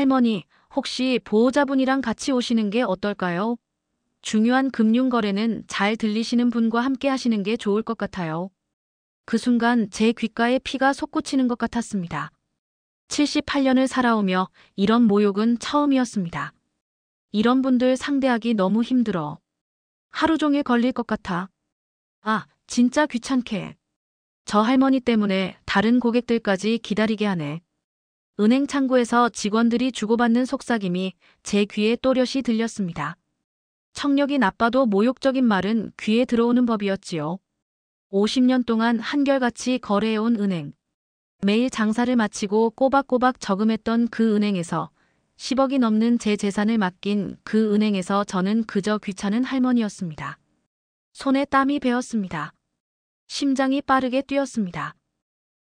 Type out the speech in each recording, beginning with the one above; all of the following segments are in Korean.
할머니, 혹시 보호자분이랑 같이 오시는 게 어떨까요? 중요한 금융거래는 잘 들리시는 분과 함께 하시는 게 좋을 것 같아요. 그 순간 제 귓가에 피가 솟구치는 것 같았습니다. 78년을 살아오며 이런 모욕은 처음이었습니다. 이런 분들 상대하기 너무 힘들어. 하루 종일 걸릴 것 같아. 아, 진짜 귀찮게. 저 할머니 때문에 다른 고객들까지 기다리게 하네. 은행 창구에서 직원들이 주고받는 속삭임이 제 귀에 또렷이 들렸습니다. 청력이 나빠도 모욕적인 말은 귀에 들어오는 법이었지요. 50년 동안 한결같이 거래해온 은행. 매일 장사를 마치고 꼬박꼬박 저금했던 그 은행에서 10억이 넘는 제 재산을 맡긴 그 은행에서 저는 그저 귀찮은 할머니였습니다. 손에 땀이 배었습니다. 심장이 빠르게 뛰었습니다.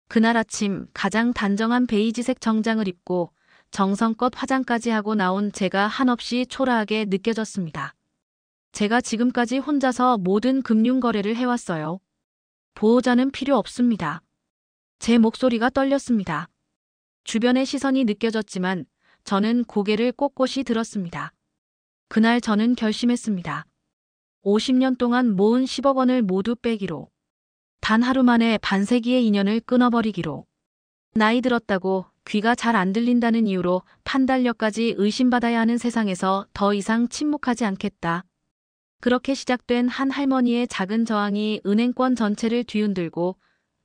그날 아침 가장 단정한 베이지색 정장을 입고 정성껏 화장까지 하고 나온 제가 한없이 초라하게 느껴졌습니다. 제가 지금까지 혼자서 모든 금융거래를 해왔어요. 보호자는 필요 없습니다. 제 목소리가 떨렸습니다. 주변의 시선이 느껴졌지만 저는 고개를 꼿꼿이 들었습니다. 그날 저는 결심했습니다. 50년 동안 모은 10억 원을 모두 빼기로. 단 하루 만에 반세기의 인연을 끊어버리기로. 나이 들었다고 귀가 잘 안 들린다는 이유로 판단력까지 의심받아야 하는 세상에서 더 이상 침묵하지 않겠다. 그렇게 시작된 한 할머니의 작은 저항이 은행권 전체를 뒤흔들고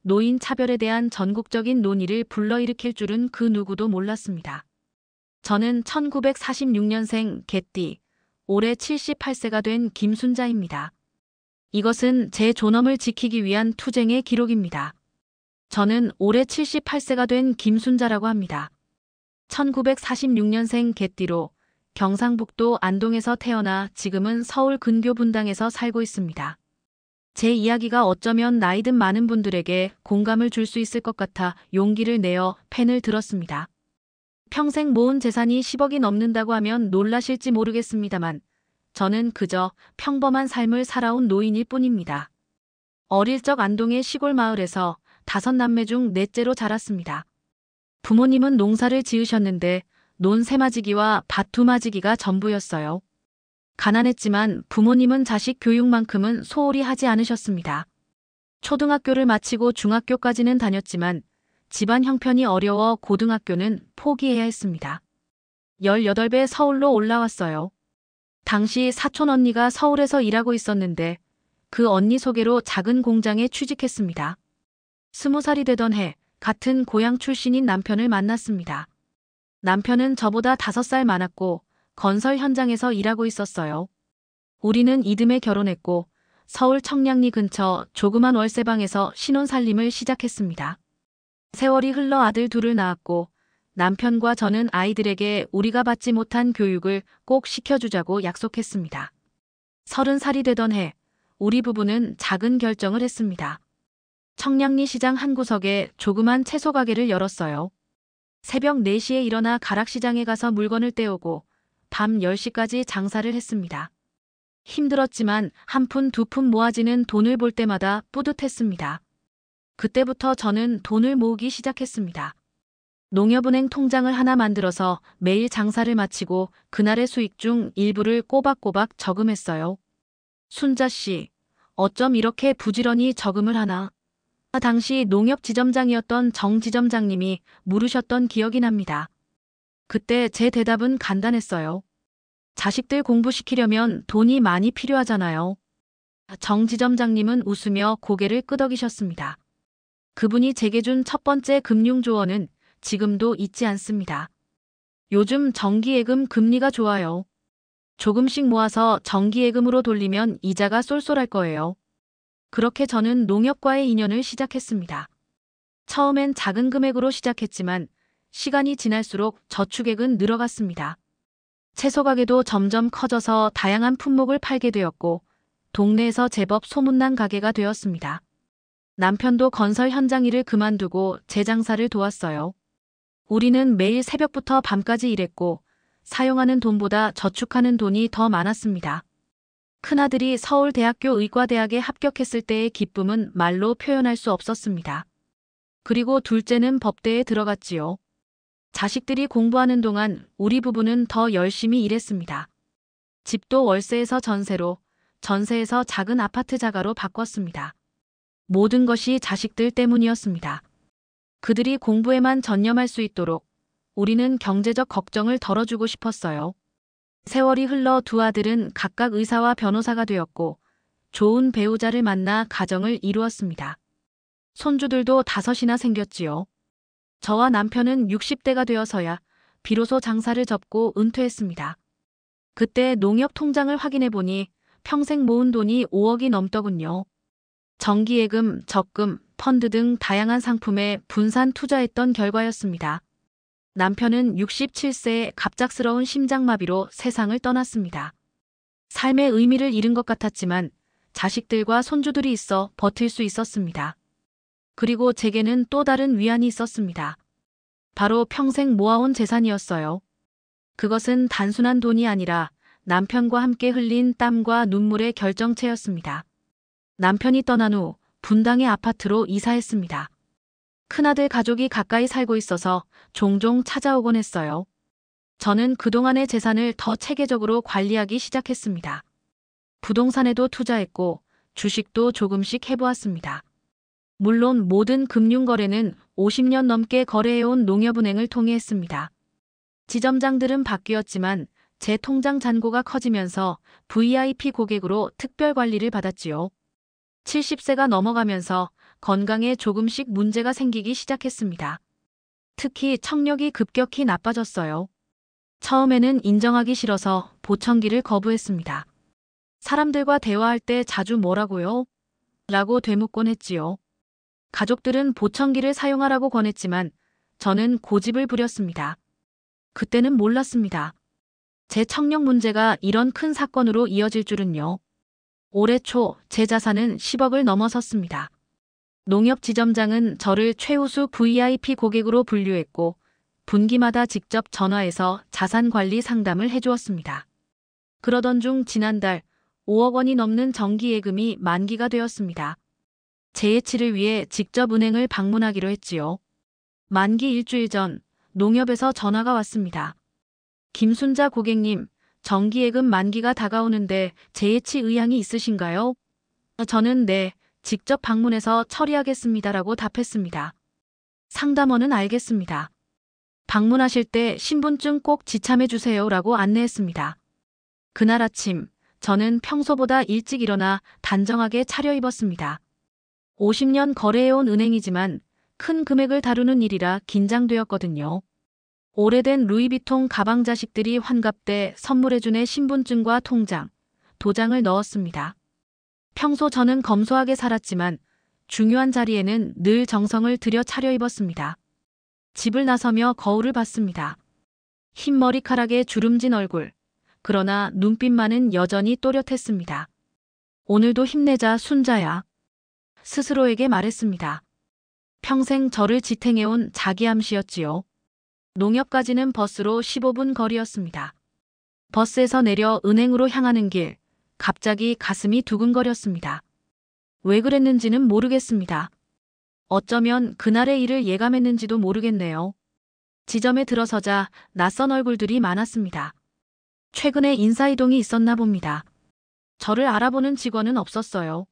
노인 차별에 대한 전국적인 논의를 불러일으킬 줄은 그 누구도 몰랐습니다. 저는 1946년생 개띠, 올해 78세가 된 김순자입니다. 이것은 제 존엄을 지키기 위한 투쟁의 기록입니다. 저는 올해 78세가 된 김순자라고 합니다. 1946년생 개띠로 경상북도 안동에서 태어나 지금은 서울 근교 분당에서 살고 있습니다. 제 이야기가 어쩌면 나이 든 많은 분들에게 공감을 줄 수 있을 것 같아 용기를 내어 펜을 들었습니다. 평생 모은 재산이 10억이 넘는다고 하면 놀라실지 모르겠습니다만 저는 그저 평범한 삶을 살아온 노인일 뿐입니다. 어릴 적 안동의 시골 마을에서 5남매 중 넷째로 자랐습니다. 부모님은 농사를 지으셨는데 논 세마지기와 밭 두마지기가 전부였어요. 가난했지만 부모님은 자식 교육만큼은 소홀히 하지 않으셨습니다. 초등학교를 마치고 중학교까지는 다녔지만 집안 형편이 어려워 고등학교는 포기해야 했습니다. 18배 서울로 올라왔어요. 당시 사촌 언니가 서울에서 일하고 있었는데 그 언니 소개로 작은 공장에 취직했습니다. 20살이 되던 해 같은 고향 출신인 남편을 만났습니다. 남편은 저보다 5살 많았고 건설 현장에서 일하고 있었어요. 우리는 이듬해 결혼했고 서울 청량리 근처 조그만 월세방에서 신혼살림을 시작했습니다. 세월이 흘러 아들 둘을 낳았고 남편과 저는 아이들에게 우리가 받지 못한 교육을 꼭 시켜주자고 약속했습니다. 30살이 되던 해 우리 부부는 작은 결정을 했습니다. 청량리 시장 한 구석에 조그만 채소 가게를 열었어요. 새벽 4시에 일어나 가락시장에 가서 물건을 떼오고 밤 10시까지 장사를 했습니다. 힘들었지만 한 푼 두 푼 모아지는 돈을 볼 때마다 뿌듯했습니다. 그때부터 저는 돈을 모으기 시작했습니다. 농협은행 통장을 하나 만들어서 매일 장사를 마치고 그날의 수익 중 일부를 꼬박꼬박 저금했어요. 순자 씨, 어쩜 이렇게 부지런히 저금을 하나? 당시 농협 지점장이었던 정 지점장님이 물으셨던 기억이 납니다. 그때 제 대답은 간단했어요. 자식들 공부시키려면 돈이 많이 필요하잖아요. 정 지점장님은 웃으며 고개를 끄덕이셨습니다. 그분이 제게 준 첫 번째 금융조언은 지금도 잊지 않습니다. 요즘 정기예금 금리가 좋아요. 조금씩 모아서 정기예금으로 돌리면 이자가 쏠쏠할 거예요. 그렇게 저는 농협과의 인연을 시작했습니다. 처음엔 작은 금액으로 시작했지만 시간이 지날수록 저축액은 늘어갔습니다. 채소 가게도 점점 커져서 다양한 품목을 팔게 되었고 동네에서 제법 소문난 가게가 되었습니다. 남편도 건설 현장 일을 그만두고 제 장사를 도왔어요. 우리는 매일 새벽부터 밤까지 일했고 사용하는 돈보다 저축하는 돈이 더 많았습니다. 큰아들이 서울대학교 의과대학에 합격했을 때의 기쁨은 말로 표현할 수 없었습니다. 그리고 둘째는 법대에 들어갔지요. 자식들이 공부하는 동안 우리 부부는 더 열심히 일했습니다. 집도 월세에서 전세로, 전세에서 작은 아파트 자가로 바꿨습니다. 모든 것이 자식들 때문이었습니다. 그들이 공부에만 전념할 수 있도록 우리는 경제적 걱정을 덜어주고 싶었어요. 세월이 흘러 두 아들은 각각 의사와 변호사가 되었고 좋은 배우자를 만나 가정을 이루었습니다. 손주들도 5이나 생겼지요. 저와 남편은 60대가 되어서야 비로소 장사를 접고 은퇴했습니다. 그때 농협 통장을 확인해 보니 평생 모은 돈이 5억이 넘더군요. 정기예금, 적금, 펀드 등 다양한 상품에 분산 투자했던 결과였습니다. 남편은 67세에 갑작스러운 심장마비로 세상을 떠났습니다. 삶의 의미를 잃은 것 같았지만 자식들과 손주들이 있어 버틸 수 있었습니다. 그리고 제게는 또 다른 위안이 있었습니다. 바로 평생 모아온 재산이었어요. 그것은 단순한 돈이 아니라 남편과 함께 흘린 땀과 눈물의 결정체였습니다. 남편이 떠난 후 분당의 아파트로 이사했습니다. 큰아들 가족이 가까이 살고 있어서 종종 찾아오곤 했어요. 저는 그동안의 재산을 더 체계적으로 관리하기 시작했습니다. 부동산에도 투자했고 주식도 조금씩 해보았습니다. 물론 모든 금융거래는 50년 넘게 거래해온 농협은행을 통해 했습니다. 지점장들은 바뀌었지만 제 통장 잔고가 커지면서 VIP 고객으로 특별 관리를 받았지요. 70세가 넘어가면서 건강에 조금씩 문제가 생기기 시작했습니다. 특히 청력이 급격히 나빠졌어요. 처음에는 인정하기 싫어서 보청기를 거부했습니다. 사람들과 대화할 때 자주 뭐라고요? 라고 되묻곤 했지요. 가족들은 보청기를 사용하라고 권했지만 저는 고집을 부렸습니다. 그때는 몰랐습니다. 제 청력 문제가 이런 큰 사건으로 이어질 줄은요. 올해 초 제 자산은 10억을 넘어섰습니다. 농협 지점장은 저를 최우수 VIP 고객으로 분류했고 분기마다 직접 전화해서 자산관리 상담을 해주었습니다. 그러던 중 지난달 5억 원이 넘는 정기예금이 만기가 되었습니다. 재예치를 위해 직접 은행을 방문하기로 했지요. 만기 일주일 전 농협에서 전화가 왔습니다. 김순자 고객님, 정기예금 만기가 다가오는데 재예치 의향이 있으신가요? 저는 네, 직접 방문해서 처리하겠습니다라고 답했습니다. 상담원은 알겠습니다. 방문하실 때 신분증 꼭 지참해 주세요라고 안내했습니다. 그날 아침 저는 평소보다 일찍 일어나 단정하게 차려입었습니다. 50년 거래해온 은행이지만 큰 금액을 다루는 일이라 긴장되었거든요. 오래된 루이비통 가방 자식들이 환갑 때 선물해준 신분증과 통장, 도장을 넣었습니다. 평소 저는 검소하게 살았지만 중요한 자리에는 늘 정성을 들여 차려입었습니다. 집을 나서며 거울을 봤습니다. 흰 머리카락에 주름진 얼굴, 그러나 눈빛만은 여전히 또렷했습니다. 오늘도 힘내자 순자야. 스스로에게 말했습니다. 평생 저를 지탱해온 자기암시였지요. 농협까지는 버스로 15분 거리였습니다. 버스에서 내려 은행으로 향하는 길, 갑자기 가슴이 두근거렸습니다. 왜 그랬는지는 모르겠습니다. 어쩌면 그날의 일을 예감했는지도 모르겠네요. 지점에 들어서자 낯선 얼굴들이 많았습니다. 최근에 인사이동이 있었나 봅니다. 저를 알아보는 직원은 없었어요.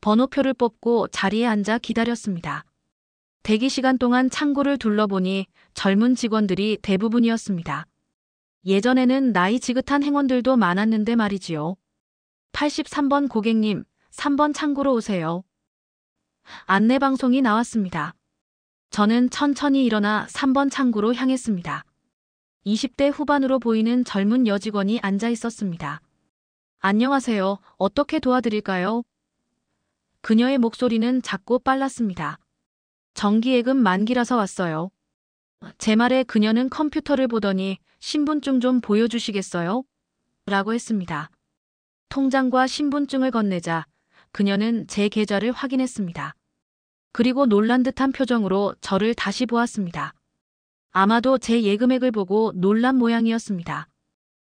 번호표를 뽑고 자리에 앉아 기다렸습니다. 대기 시간 동안 창구를 둘러보니 젊은 직원들이 대부분이었습니다. 예전에는 나이 지긋한 행원들도 많았는데 말이지요. 83번 고객님, 3번 창구로 오세요. 안내방송이 나왔습니다. 저는 천천히 일어나 3번 창구로 향했습니다. 20대 후반으로 보이는 젊은 여직원이 앉아 있었습니다. 안녕하세요. 어떻게 도와드릴까요? 그녀의 목소리는 작고 빨랐습니다. 정기예금 만기라서 왔어요. 제 말에 그녀는 컴퓨터를 보더니 신분증 좀 보여주시겠어요? 라고 했습니다. 통장과 신분증을 건네자 그녀는 제 계좌를 확인했습니다. 그리고 놀란 듯한 표정으로 저를 다시 보았습니다. 아마도 제 예금액을 보고 놀란 모양이었습니다.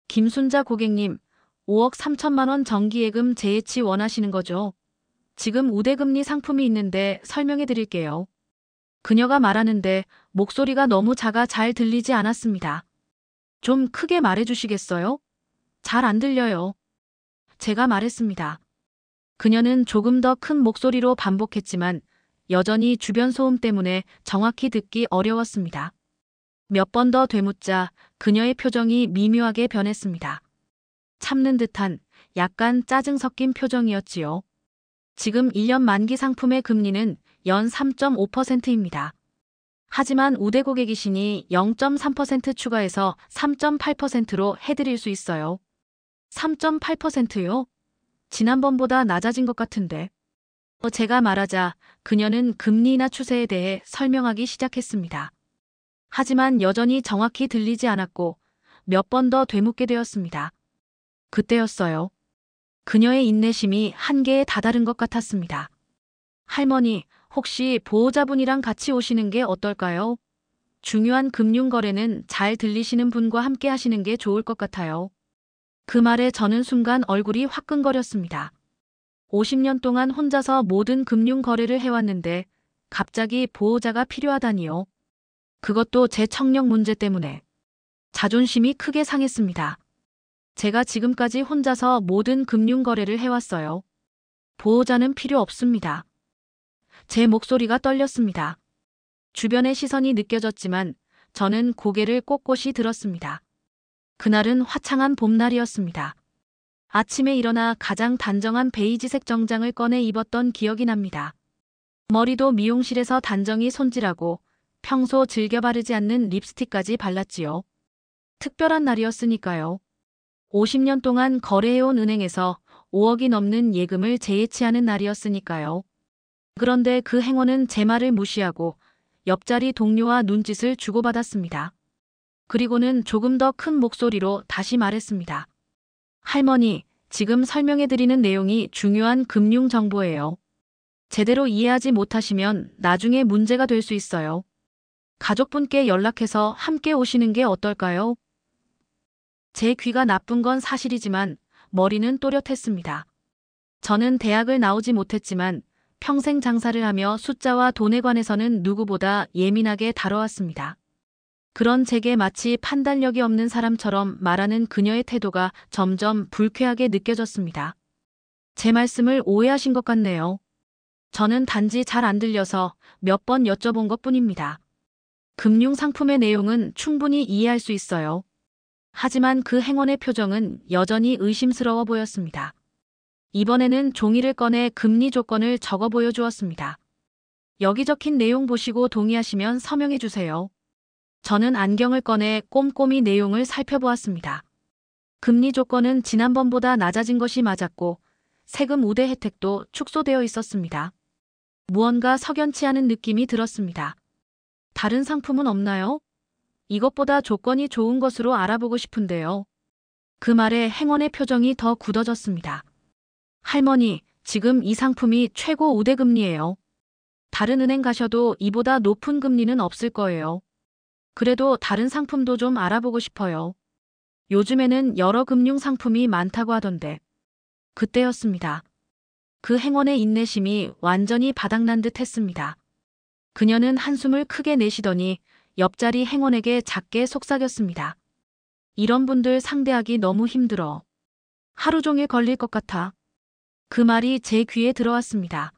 김순자 고객님, 5억 3천만 원 정기예금 재예치 원하시는 거죠? 지금 우대금리 상품이 있는데 설명해 드릴게요. 그녀가 말하는데 목소리가 너무 작아 잘 들리지 않았습니다. 좀 크게 말해주시겠어요? 잘 안 들려요. 제가 말했습니다. 그녀는 조금 더 큰 목소리로 반복했지만 여전히 주변 소음 때문에 정확히 듣기 어려웠습니다. 몇 번 더 되묻자 그녀의 표정이 미묘하게 변했습니다. 참는 듯한 약간 짜증 섞인 표정이었지요. 지금 1년 만기 상품의 금리는 연 3.5%입니다. 하지만 우대 고객이시니 0.3% 추가해서 3.8%로 해드릴 수 있어요. 3.8%요? 지난번보다 낮아진 것 같은데. 제가 말하자 그녀는 금리 인하 추세에 대해 설명하기 시작했습니다. 하지만 여전히 정확히 들리지 않았고 몇 번 더 되묻게 되었습니다. 그때였어요. 그녀의 인내심이 한계에 다다른 것 같았습니다. 할머니, 혹시 보호자분이랑 같이 오시는 게 어떨까요? 중요한 금융거래는 잘 들리시는 분과 함께 하시는 게 좋을 것 같아요. 그 말에 저는 순간 얼굴이 화끈거렸습니다. 50년 동안 혼자서 모든 금융거래를 해왔는데 갑자기 보호자가 필요하다니요. 그것도 제 청력 문제 때문에. 자존심이 크게 상했습니다. 제가 지금까지 혼자서 모든 금융거래를 해왔어요. 보호자는 필요 없습니다. 제 목소리가 떨렸습니다. 주변의 시선이 느껴졌지만 저는 고개를 꼿꼿이 들었습니다. 그날은 화창한 봄날이었습니다. 아침에 일어나 가장 단정한 베이지색 정장을 꺼내 입었던 기억이 납니다. 머리도 미용실에서 단정히 손질하고 평소 즐겨 바르지 않는 립스틱까지 발랐지요. 특별한 날이었으니까요. 50년 동안 거래해온 은행에서 5억이 넘는 예금을 재예치하는 날이었으니까요. 그런데 그 행원은 제 말을 무시하고 옆자리 동료와 눈짓을 주고받았습니다. 그리고는 조금 더 큰 목소리로 다시 말했습니다. 할머니, 지금 설명해드리는 내용이 중요한 금융 정보예요. 제대로 이해하지 못하시면 나중에 문제가 될 수 있어요. 가족분께 연락해서 함께 오시는 게 어떨까요? 제 귀가 나쁜 건 사실이지만 머리는 또렷했습니다. 저는 대학을 나오지 못했지만 평생 장사를 하며 숫자와 돈에 관해서는 누구보다 예민하게 다뤄왔습니다. 그런 제게 마치 판단력이 없는 사람처럼 말하는 그녀의 태도가 점점 불쾌하게 느껴졌습니다. 제 말씀을 오해하신 것 같네요. 저는 단지 잘 안 들려서 몇 번 여쭤본 것뿐입니다. 금융 상품의 내용은 충분히 이해할 수 있어요. 하지만 그 행원의 표정은 여전히 의심스러워 보였습니다. 이번에는 종이를 꺼내 금리 조건을 적어 보여주었습니다. 여기 적힌 내용 보시고 동의하시면 서명해 주세요. 저는 안경을 꺼내 꼼꼼히 내용을 살펴보았습니다. 금리 조건은 지난번보다 낮아진 것이 맞았고 세금 우대 혜택도 축소되어 있었습니다. 무언가 석연치 않은 느낌이 들었습니다. 다른 상품은 없나요? 이것보다 조건이 좋은 것으로 알아보고 싶은데요. 그 말에 행원의 표정이 더 굳어졌습니다. 할머니, 지금 이 상품이 최고 우대 금리예요. 다른 은행 가셔도 이보다 높은 금리는 없을 거예요. 그래도 다른 상품도 좀 알아보고 싶어요. 요즘에는 여러 금융 상품이 많다고 하던데. 그때였습니다. 그 행원의 인내심이 완전히 바닥난 듯 했습니다. 그녀는 한숨을 크게 내쉬더니 옆자리 행원에게 작게 속삭였습니다. 이런 분들 상대하기 너무 힘들어. 하루 종일 걸릴 것 같아. 그 말이 제 귀에 들어왔습니다.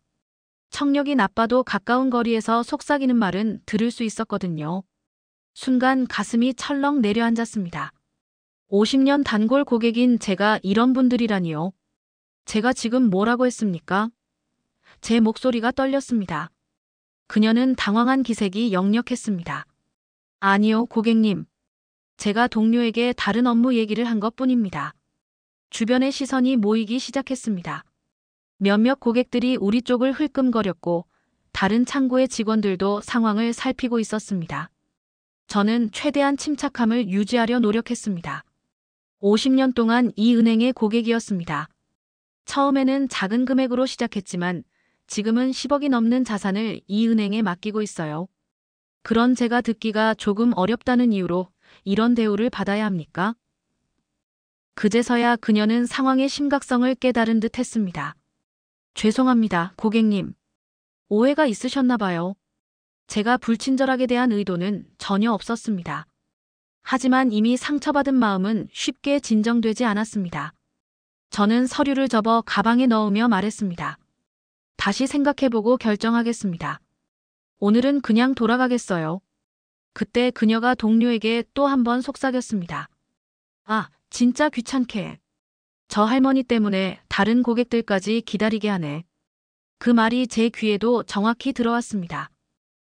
청력이 나빠도 가까운 거리에서 속삭이는 말은 들을 수 있었거든요. 순간 가슴이 철렁 내려앉았습니다. 50년 단골 고객인 제가 이런 분들이라니요. 제가 지금 뭐라고 했습니까? 제 목소리가 떨렸습니다. 그녀는 당황한 기색이 역력했습니다. 아니요, 고객님. 제가 동료에게 다른 업무 얘기를 한 것뿐입니다. 주변의 시선이 모이기 시작했습니다. 몇몇 고객들이 우리 쪽을 흘끔거렸고 다른 창구의 직원들도 상황을 살피고 있었습니다. 저는 최대한 침착함을 유지하려 노력했습니다. 50년 동안 이 은행의 고객이었습니다. 처음에는 작은 금액으로 시작했지만 지금은 10억이 넘는 자산을 이 은행에 맡기고 있어요. 그런 제가 듣기가 조금 어렵다는 이유로 이런 대우를 받아야 합니까? 그제서야 그녀는 상황의 심각성을 깨달은 듯 했습니다. 죄송합니다, 고객님. 오해가 있으셨나 봐요. 제가 불친절하게 대한 의도는 전혀 없었습니다. 하지만 이미 상처받은 마음은 쉽게 진정되지 않았습니다. 저는 서류를 접어 가방에 넣으며 말했습니다. 다시 생각해보고 결정하겠습니다. 오늘은 그냥 돌아가겠어요. 그때 그녀가 동료에게 또 한 번 속삭였습니다. 아, 진짜 귀찮게. 저 할머니 때문에 다른 고객들까지 기다리게 하네. 그 말이 제 귀에도 정확히 들어왔습니다.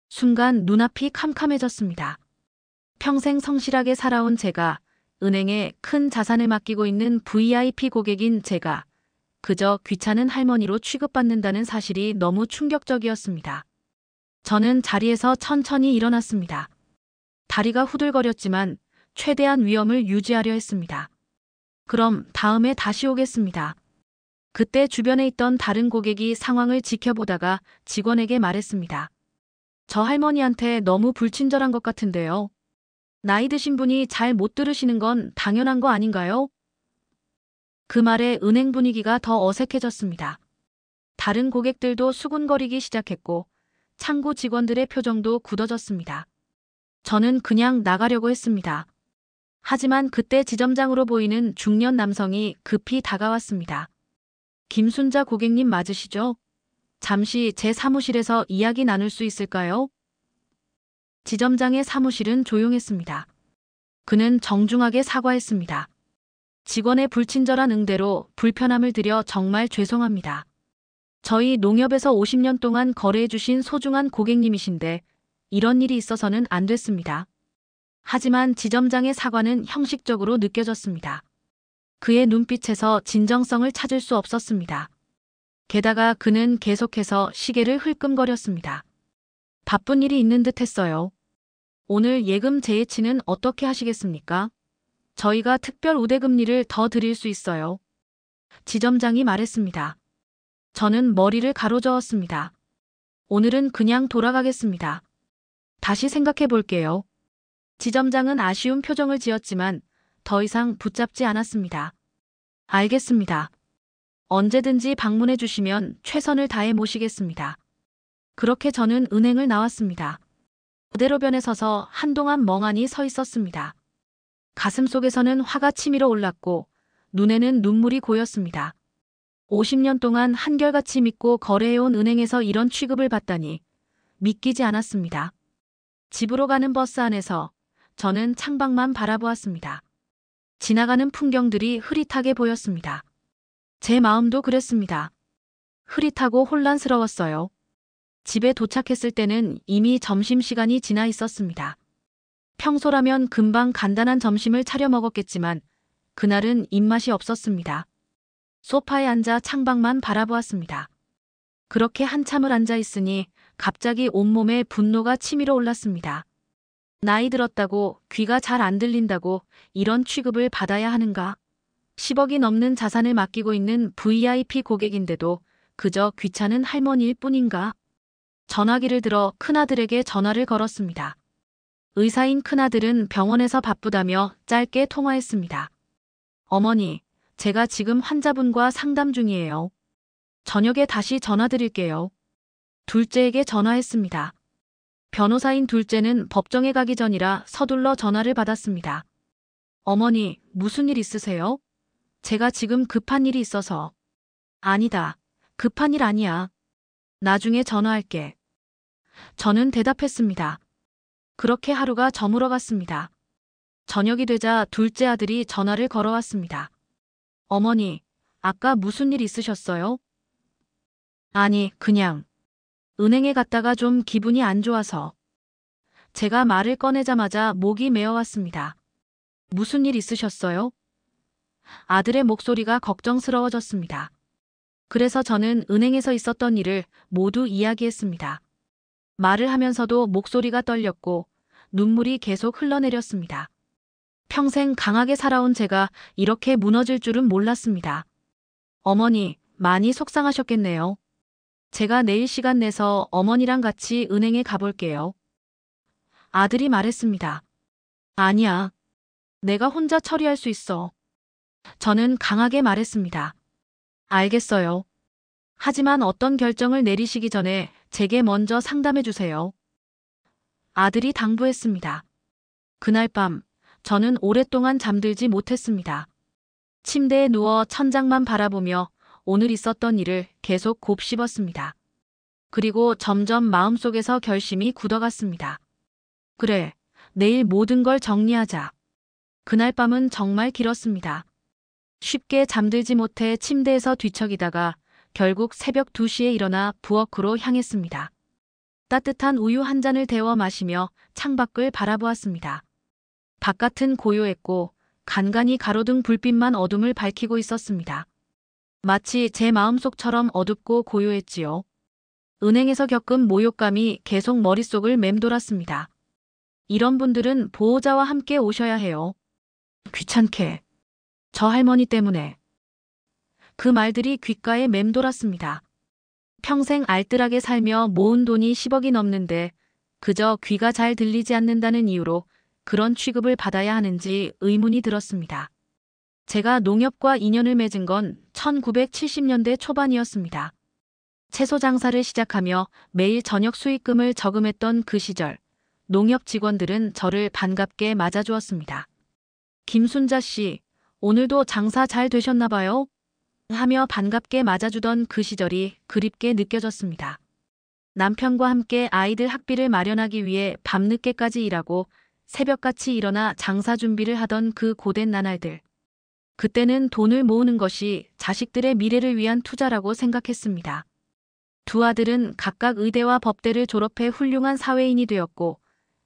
순간 눈앞이 캄캄해졌습니다. 평생 성실하게 살아온 제가, 은행에 큰 자산을 맡기고 있는 VIP 고객인 제가 그저 귀찮은 할머니로 취급받는다는 사실이 너무 충격적이었습니다. 저는 자리에서 천천히 일어났습니다. 다리가 후들거렸지만 최대한 위엄을 유지하려 했습니다. 그럼 다음에 다시 오겠습니다. 그때 주변에 있던 다른 고객이 상황을 지켜보다가 직원에게 말했습니다. 저 할머니한테 너무 불친절한 것 같은데요. 나이 드신 분이 잘 못 들으시는 건 당연한 거 아닌가요? 그 말에 은행 분위기가 더 어색해졌습니다. 다른 고객들도 수군거리기 시작했고 창구 직원들의 표정도 굳어졌습니다. 저는 그냥 나가려고 했습니다. 하지만 그때 지점장으로 보이는 중년 남성이 급히 다가왔습니다. 김순자 고객님 맞으시죠? 잠시 제 사무실에서 이야기 나눌 수 있을까요? 지점장의 사무실은 조용했습니다. 그는 정중하게 사과했습니다. 직원의 불친절한 응대로 불편함을 드려 정말 죄송합니다. 저희 농협에서 50년 동안 거래해 주신 소중한 고객님이신데 이런 일이 있어서는 안 됐습니다. 하지만 지점장의 사과는 형식적으로 느껴졌습니다. 그의 눈빛에서 진정성을 찾을 수 없었습니다. 게다가 그는 계속해서 시계를 흘끔거렸습니다. 바쁜 일이 있는 듯 했어요. 오늘 예금 재예치는 어떻게 하시겠습니까? 저희가 특별 우대금리를 더 드릴 수 있어요. 지점장이 말했습니다. 저는 머리를 가로저었습니다. 오늘은 그냥 돌아가겠습니다. 다시 생각해 볼게요. 지점장은 아쉬운 표정을 지었지만 더 이상 붙잡지 않았습니다. 알겠습니다. 언제든지 방문해 주시면 최선을 다해 모시겠습니다. 그렇게 저는 은행을 나왔습니다. 그대로변에 서서 한동안 멍하니 서 있었습니다. 가슴속에서는 화가 치밀어 올랐고 눈에는 눈물이 고였습니다. 50년 동안 한결같이 믿고 거래해온 은행에서 이런 취급을 받다니 믿기지 않았습니다. 집으로 가는 버스 안에서 저는 창밖만 바라보았습니다. 지나가는 풍경들이 흐릿하게 보였습니다. 제 마음도 그랬습니다. 흐릿하고 혼란스러웠어요. 집에 도착했을 때는 이미 점심시간이 지나 있었습니다. 평소라면 금방 간단한 점심을 차려 먹었겠지만 그날은 입맛이 없었습니다. 소파에 앉아 창밖만 바라보았습니다. 그렇게 한참을 앉아 있으니 갑자기 온몸에 분노가 치밀어 올랐습니다. 나이 들었다고 귀가 잘 안 들린다고 이런 취급을 받아야 하는가? 10억이 넘는 자산을 맡기고 있는 VIP 고객인데도 그저 귀찮은 할머니일 뿐인가? 전화기를 들어 큰아들에게 전화를 걸었습니다. 의사인 큰아들은 병원에서 바쁘다며 짧게 통화했습니다. 어머니, 제가 지금 환자분과 상담 중이에요. 저녁에 다시 전화드릴게요. 둘째에게 전화했습니다. 변호사인 둘째는 법정에 가기 전이라 서둘러 전화를 받았습니다. 어머니, 무슨 일 있으세요? 제가 지금 급한 일이 있어서. 아니다. 급한 일 아니야. 나중에 전화할게. 저는 대답했습니다. 그렇게 하루가 저물어갔습니다. 저녁이 되자 둘째 아들이 전화를 걸어왔습니다. 어머니, 아까 무슨 일 있으셨어요? 아니, 그냥. 은행에 갔다가 좀 기분이 안 좋아서. 제가 말을 꺼내자마자 목이 메어왔습니다. 무슨 일 있으셨어요? 아들의 목소리가 걱정스러워졌습니다. 그래서 저는 은행에서 있었던 일을 모두 이야기했습니다. 말을 하면서도 목소리가 떨렸고 눈물이 계속 흘러내렸습니다. 평생 강하게 살아온 제가 이렇게 무너질 줄은 몰랐습니다. 어머니, 많이 속상하셨겠네요. 제가 내일 시간 내서 어머니랑 같이 은행에 가볼게요. 아들이 말했습니다. 아니야. 내가 혼자 처리할 수 있어. 저는 강하게 말했습니다. 알겠어요. 하지만 어떤 결정을 내리시기 전에 제게 먼저 상담해 주세요. 아들이 당부했습니다. 그날 밤 저는 오랫동안 잠들지 못했습니다. 침대에 누워 천장만 바라보며 오늘 있었던 일을 계속 곱씹었습니다. 그리고 점점 마음속에서 결심이 굳어갔습니다. 그래, 내일 모든 걸 정리하자. 그날 밤은 정말 길었습니다. 쉽게 잠들지 못해 침대에서 뒤척이다가 결국 새벽 2시에 일어나 부엌으로 향했습니다. 따뜻한 우유 한 잔을 데워 마시며 창밖을 바라보았습니다. 바깥은 고요했고 간간히 가로등 불빛만 어둠을 밝히고 있었습니다. 마치 제 마음속처럼 어둡고 고요했지요. 은행에서 겪은 모욕감이 계속 머릿속을 맴돌았습니다. 이런 분들은 보호자와 함께 오셔야 해요. 귀찮게. 저 할머니 때문에. 그 말들이 귓가에 맴돌았습니다. 평생 알뜰하게 살며 모은 돈이 10억이 넘는데 그저 귀가 잘 들리지 않는다는 이유로 그런 취급을 받아야 하는지 의문이 들었습니다. 제가 농협과 인연을 맺은 건 1970년대 초반이었습니다. 채소 장사를 시작하며 매일 저녁 수익금을 저금했던 그 시절, 농협 직원들은 저를 반갑게 맞아주었습니다. 김순자 씨, 오늘도 장사 잘 되셨나 봐요? 하며 반갑게 맞아주던 그 시절이 그립게 느껴졌습니다. 남편과 함께 아이들 학비를 마련하기 위해 밤늦게까지 일하고 새벽같이 일어나 장사 준비를 하던 그 고된 나날들. 그때는 돈을 모으는 것이 자식들의 미래를 위한 투자라고 생각했습니다. 두 아들은 각각 의대와 법대를 졸업해 훌륭한 사회인이 되었고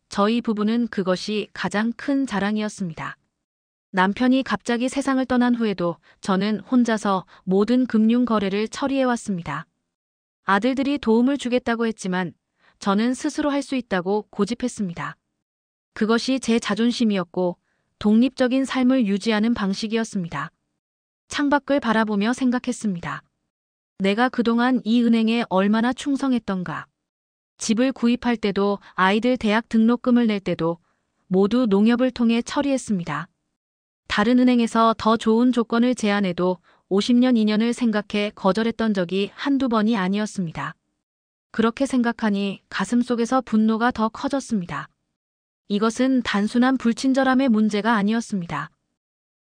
저희 부부는 그것이 가장 큰 자랑이었습니다. 남편이 갑자기 세상을 떠난 후에도 저는 혼자서 모든 금융 거래를 처리해왔습니다. 아들들이 도움을 주겠다고 했지만 저는 스스로 할 수 있다고 고집했습니다. 그것이 제 자존심이었고 독립적인 삶을 유지하는 방식이었습니다. 창밖을 바라보며 생각했습니다. 내가 그동안 이 은행에 얼마나 충성했던가. 집을 구입할 때도 아이들 대학 등록금을 낼 때도 모두 농협을 통해 처리했습니다. 다른 은행에서 더 좋은 조건을 제안해도 50년 인연을 생각해 거절했던 적이 한두 번이 아니었습니다. 그렇게 생각하니 가슴속에서 분노가 더 커졌습니다. 이것은 단순한 불친절함의 문제가 아니었습니다.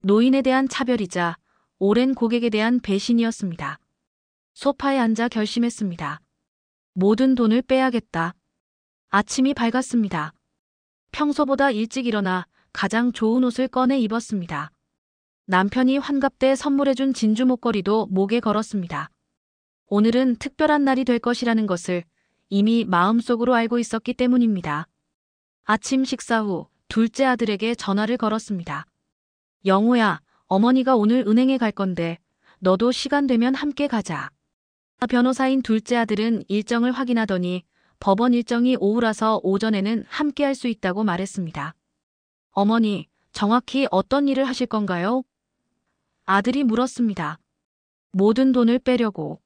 노인에 대한 차별이자 오랜 고객에 대한 배신이었습니다. 소파에 앉아 결심했습니다. 모든 돈을 빼야겠다. 아침이 밝았습니다. 평소보다 일찍 일어나 가장 좋은 옷을 꺼내 입었습니다. 남편이 환갑 때 선물해준 진주 목걸이도 목에 걸었습니다. 오늘은 특별한 날이 될 것이라는 것을 이미 마음속으로 알고 있었기 때문입니다. 아침 식사 후 둘째 아들에게 전화를 걸었습니다. 영호야, 어머니가 오늘 은행에 갈 건데 너도 시간 되면 함께 가자. 변호사인 둘째 아들은 일정을 확인하더니 법원 일정이 오후라서 오전에는 함께 할 수 있다고 말했습니다. 어머니, 정확히 어떤 일을 하실 건가요? 아들이 물었습니다. 모든 돈을 빼려고.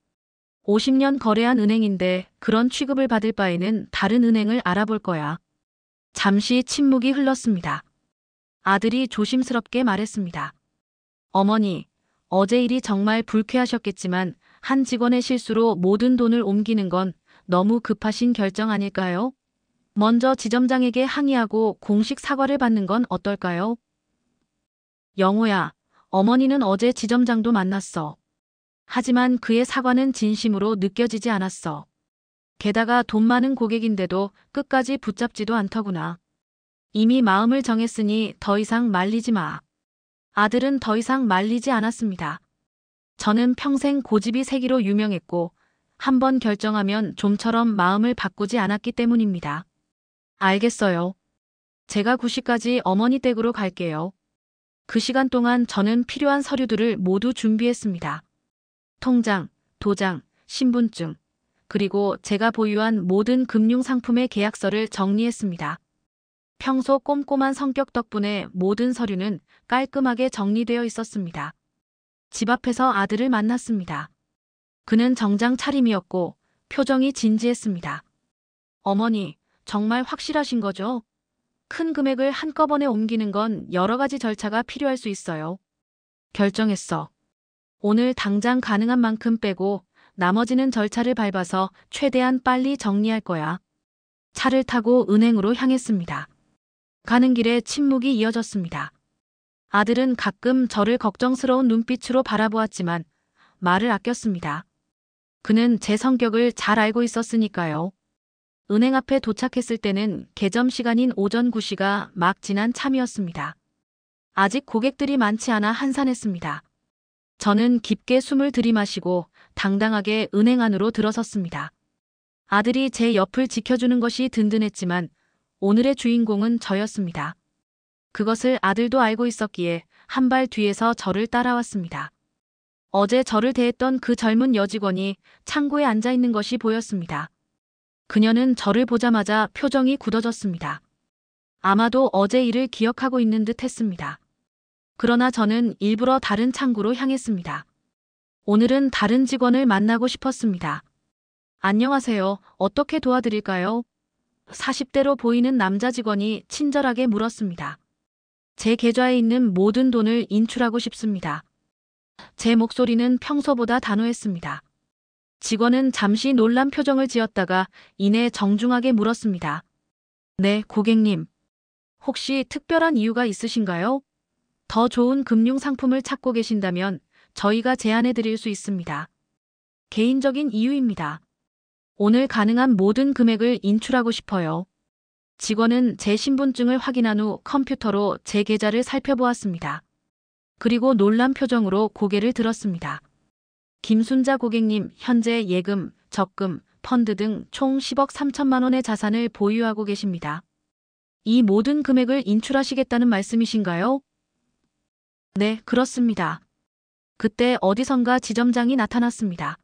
50년 거래한 은행인데 그런 취급을 받을 바에는 다른 은행을 알아볼 거야. 잠시 침묵이 흘렀습니다. 아들이 조심스럽게 말했습니다. 어머니, 어제 일이 정말 불쾌하셨겠지만 한 직원의 실수로 모든 돈을 옮기는 건 너무 급하신 결정 아닐까요? 먼저 지점장에게 항의하고 공식 사과를 받는 건 어떨까요? 영호야, 어머니는 어제 지점장도 만났어. 하지만 그의 사과는 진심으로 느껴지지 않았어. 게다가 돈 많은 고객인데도 끝까지 붙잡지도 않더구나. 이미 마음을 정했으니 더 이상 말리지 마. 아들은 더 이상 말리지 않았습니다. 저는 평생 고집이 세기로 유명했고 한번 결정하면 좀처럼 마음을 바꾸지 않았기 때문입니다. 알겠어요. 제가 9시까지 어머니 댁으로 갈게요. 그 시간 동안 저는 필요한 서류들을 모두 준비했습니다. 통장, 도장, 신분증, 그리고 제가 보유한 모든 금융상품의 계약서를 정리했습니다. 평소 꼼꼼한 성격 덕분에 모든 서류는 깔끔하게 정리되어 있었습니다. 집 앞에서 아들을 만났습니다. 그는 정장 차림이었고 표정이 진지했습니다. 어머니, 정말 확실하신 거죠? 큰 금액을 한꺼번에 옮기는 건 여러 가지 절차가 필요할 수 있어요. 결정했어. 오늘 당장 가능한 만큼 빼고 나머지는 절차를 밟아서 최대한 빨리 정리할 거야. 차를 타고 은행으로 향했습니다. 가는 길에 침묵이 이어졌습니다. 아들은 가끔 저를 걱정스러운 눈빛으로 바라보았지만 말을 아꼈습니다. 그는 제 성격을 잘 알고 있었으니까요. 은행 앞에 도착했을 때는 개점 시간인 오전 9시가 막 지난 참이었습니다. 아직 고객들이 많지 않아 한산했습니다. 저는 깊게 숨을 들이마시고 당당하게 은행 안으로 들어섰습니다. 아들이 제 옆을 지켜주는 것이 든든했지만 오늘의 주인공은 저였습니다. 그것을 아들도 알고 있었기에 한 발 뒤에서 저를 따라왔습니다. 어제 저를 대했던 그 젊은 여직원이 창고에 앉아 있는 것이 보였습니다. 그녀는 저를 보자마자 표정이 굳어졌습니다. 아마도 어제 일을 기억하고 있는 듯 했습니다. 그러나 저는 일부러 다른 창구로 향했습니다. 오늘은 다른 직원을 만나고 싶었습니다. 안녕하세요. 어떻게 도와드릴까요? 40대로 보이는 남자 직원이 친절하게 물었습니다. 제 계좌에 있는 모든 돈을 인출하고 싶습니다. 제 목소리는 평소보다 단호했습니다. 직원은 잠시 놀란 표정을 지었다가 이내 정중하게 물었습니다. 네, 고객님. 혹시 특별한 이유가 있으신가요? 더 좋은 금융 상품을 찾고 계신다면 저희가 제안해 드릴 수 있습니다. 개인적인 이유입니다. 오늘 가능한 모든 금액을 인출하고 싶어요. 직원은 제 신분증을 확인한 후 컴퓨터로 제 계좌를 살펴보았습니다. 그리고 놀란 표정으로 고개를 들었습니다. 김순자 고객님, 현재 예금, 적금, 펀드 등 총 10억 3천만 원의 자산을 보유하고 계십니다. 이 모든 금액을 인출하시겠다는 말씀이신가요? 네, 그렇습니다. 그때 어디선가 지점장이 나타났습니다.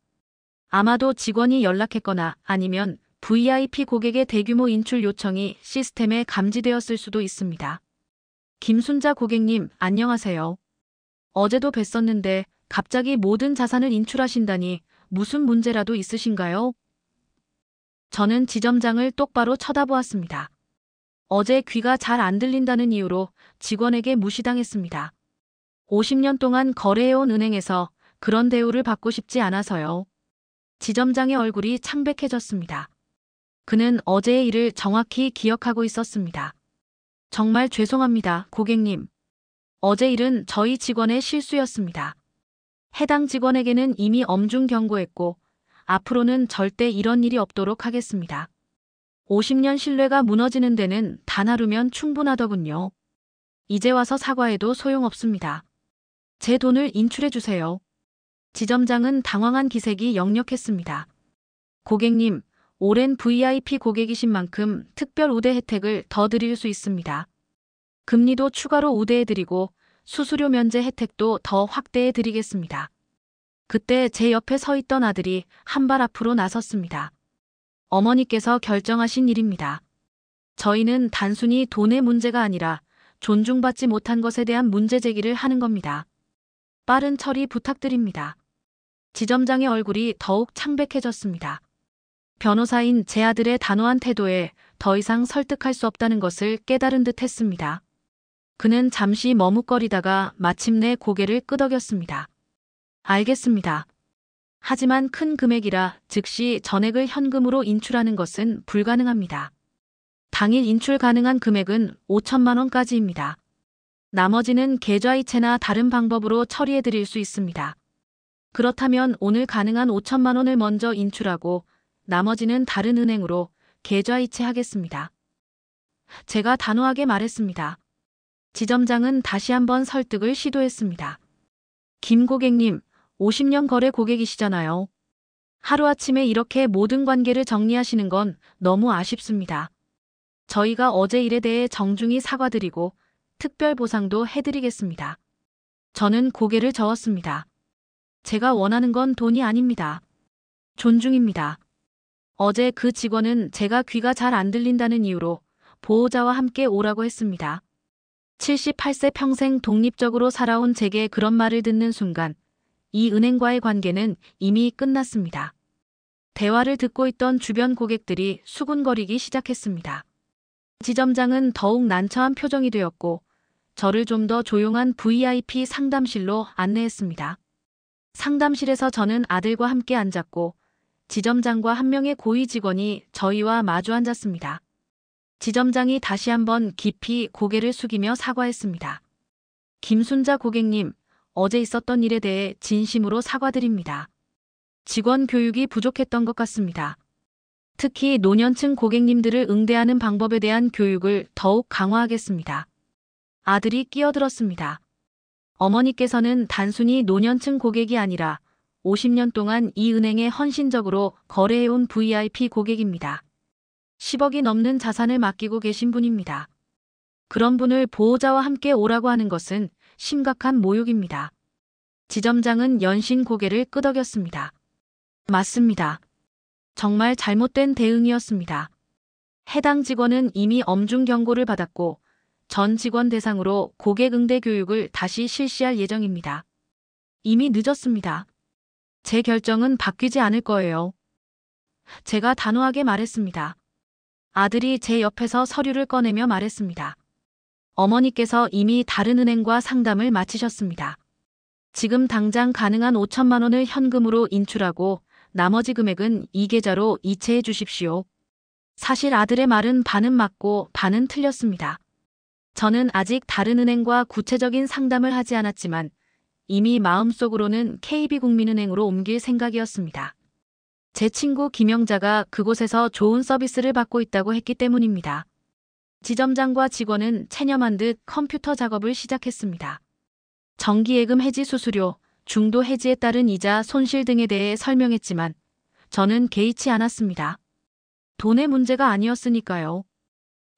아마도 직원이 연락했거나 아니면 VIP 고객의 대규모 인출 요청이 시스템에 감지되었을 수도 있습니다. 김순자 고객님, 안녕하세요. 어제도 뵀었는데 갑자기 모든 자산을 인출하신다니 무슨 문제라도 있으신가요? 저는 지점장을 똑바로 쳐다보았습니다. 어제 귀가 잘 안 들린다는 이유로 직원에게 무시당했습니다. 50년 동안 거래해온 은행에서 그런 대우를 받고 싶지 않아서요. 지점장의 얼굴이 창백해졌습니다. 그는 어제의 일을 정확히 기억하고 있었습니다. 정말 죄송합니다, 고객님. 어제 일은 저희 직원의 실수였습니다. 해당 직원에게는 이미 엄중 경고했고 앞으로는 절대 이런 일이 없도록 하겠습니다. 50년 신뢰가 무너지는 데는 단 하루면 충분하더군요. 이제 와서 사과해도 소용없습니다. 제 돈을 인출해 주세요. 지점장은 당황한 기색이 역력했습니다. 고객님, 오랜 VIP 고객이신 만큼 특별 우대 혜택을 더 드릴 수 있습니다. 금리도 추가로 우대해드리고 수수료 면제 혜택도 더 확대해드리겠습니다. 그때 제 옆에 서 있던 아들이 한 발 앞으로 나섰습니다. 어머니께서 결정하신 일입니다. 저희는 단순히 돈의 문제가 아니라 존중받지 못한 것에 대한 문제 제기를 하는 겁니다. 빠른 처리 부탁드립니다. 지점장의 얼굴이 더욱 창백해졌습니다. 변호사인 제 아들의 단호한 태도에 더 이상 설득할 수 없다는 것을 깨달은 듯 했습니다. 그는 잠시 머뭇거리다가 마침내 고개를 끄덕였습니다. 알겠습니다. 하지만 큰 금액이라 즉시 전액을 현금으로 인출하는 것은 불가능합니다. 당일 인출 가능한 금액은 5천만 원까지입니다. 나머지는 계좌이체나 다른 방법으로 처리해 드릴 수 있습니다. 그렇다면 오늘 가능한 5천만 원을 먼저 인출하고 나머지는 다른 은행으로 계좌이체하겠습니다. 제가 단호하게 말했습니다. 지점장은 다시 한번 설득을 시도했습니다. 김 고객님, 50년 거래 고객이시잖아요. 하루아침에 이렇게 모든 관계를 정리하시는 건 너무 아쉽습니다. 저희가 어제 일에 대해 정중히 사과드리고 특별 보상도 해드리겠습니다. 저는 고개를 저었습니다. 제가 원하는 건 돈이 아닙니다. 존중입니다. 어제 그 직원은 제가 귀가 잘 안 들린다는 이유로 보호자와 함께 오라고 했습니다. 78세 평생 독립적으로 살아온 제게 그런 말을 듣는 순간 이 은행과의 관계는 이미 끝났습니다. 대화를 듣고 있던 주변 고객들이 수군거리기 시작했습니다. 지점장은 더욱 난처한 표정이 되었고 저를 좀 더 조용한 VIP 상담실로 안내했습니다. 상담실에서 저는 아들과 함께 앉았고 지점장과 한 명의 고위 직원이 저희와 마주 앉았습니다. 지점장이 다시 한번 깊이 고개를 숙이며 사과했습니다. 김순자 고객님, 어제 있었던 일에 대해 진심으로 사과드립니다. 직원 교육이 부족했던 것 같습니다. 특히 노년층 고객님들을 응대하는 방법에 대한 교육을 더욱 강화하겠습니다. 아들이 끼어들었습니다. 어머니께서는 단순히 노년층 고객이 아니라 50년 동안 이 은행에 헌신적으로 거래해온 VIP 고객입니다. 10억이 넘는 자산을 맡기고 계신 분입니다. 그런 분을 보호자와 함께 오라고 하는 것은 심각한 모욕입니다. 지점장은 연신 고개를 끄덕였습니다. 맞습니다. 정말 잘못된 대응이었습니다. 해당 직원은 이미 엄중 경고를 받았고 전 직원 대상으로 고객 응대 교육을 다시 실시할 예정입니다. 이미 늦었습니다. 제 결정은 바뀌지 않을 거예요. 제가 단호하게 말했습니다. 아들이 제 옆에서 서류를 꺼내며 말했습니다. 어머니께서 이미 다른 은행과 상담을 마치셨습니다. 지금 당장 가능한 5천만 원을 현금으로 인출하고 나머지 금액은 이 계좌로 이체해 주십시오. 사실 아들의 말은 반은 맞고 반은 틀렸습니다. 저는 아직 다른 은행과 구체적인 상담을 하지 않았지만 이미 마음속으로는 KB국민은행으로 옮길 생각이었습니다. 제 친구 김영자가 그곳에서 좋은 서비스를 받고 있다고 했기 때문입니다. 지점장과 직원은 체념한 듯 컴퓨터 작업을 시작했습니다. 정기예금 해지 수수료, 중도 해지에 따른 이자 손실 등에 대해 설명했지만 저는 개의치 않았습니다. 돈의 문제가 아니었으니까요.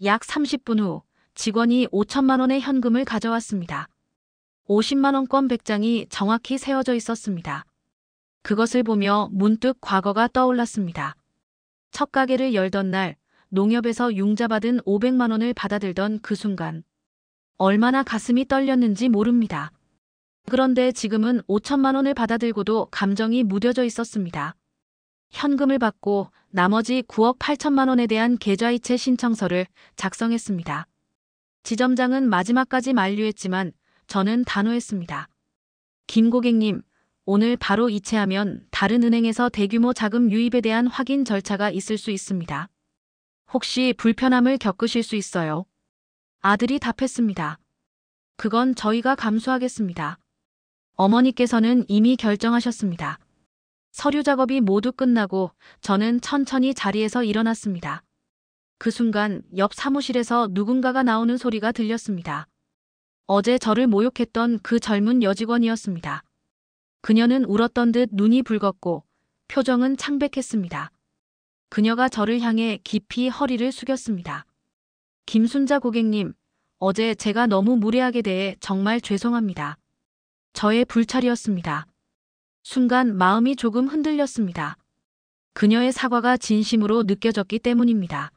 약 30분 후 직원이 5천만 원의 현금을 가져왔습니다. 50만 원권 100장이 정확히 세워져 있었습니다. 그것을 보며 문득 과거가 떠올랐습니다. 첫 가게를 열던 날 농협에서 융자받은 500만 원을 받아들던 그 순간 얼마나 가슴이 떨렸는지 모릅니다. 그런데 지금은 5천만 원을 받아들고도 감정이 무뎌져 있었습니다. 현금을 받고 나머지 9억 8천만 원에 대한 계좌이체 신청서를 작성했습니다. 지점장은 마지막까지 만류했지만 저는 단호했습니다. 김 고객님, 오늘 바로 이체하면 다른 은행에서 대규모 자금 유입에 대한 확인 절차가 있을 수 있습니다. 혹시 불편함을 겪으실 수 있어요? 아들이 답했습니다. 그건 저희가 감수하겠습니다. 어머니께서는 이미 결정하셨습니다. 서류 작업이 모두 끝나고 저는 천천히 자리에서 일어났습니다. 그 순간 옆 사무실에서 누군가가 나오는 소리가 들렸습니다. 어제 저를 모욕했던 그 젊은 여직원이었습니다. 그녀는 울었던 듯 눈이 붉었고 표정은 창백했습니다. 그녀가 저를 향해 깊이 허리를 숙였습니다. 김순자 고객님, 어제 제가 너무 무례하게 대해 정말 죄송합니다. 저의 불찰이었습니다. 순간 마음이 조금 흔들렸습니다. 그녀의 사과가 진심으로 느껴졌기 때문입니다.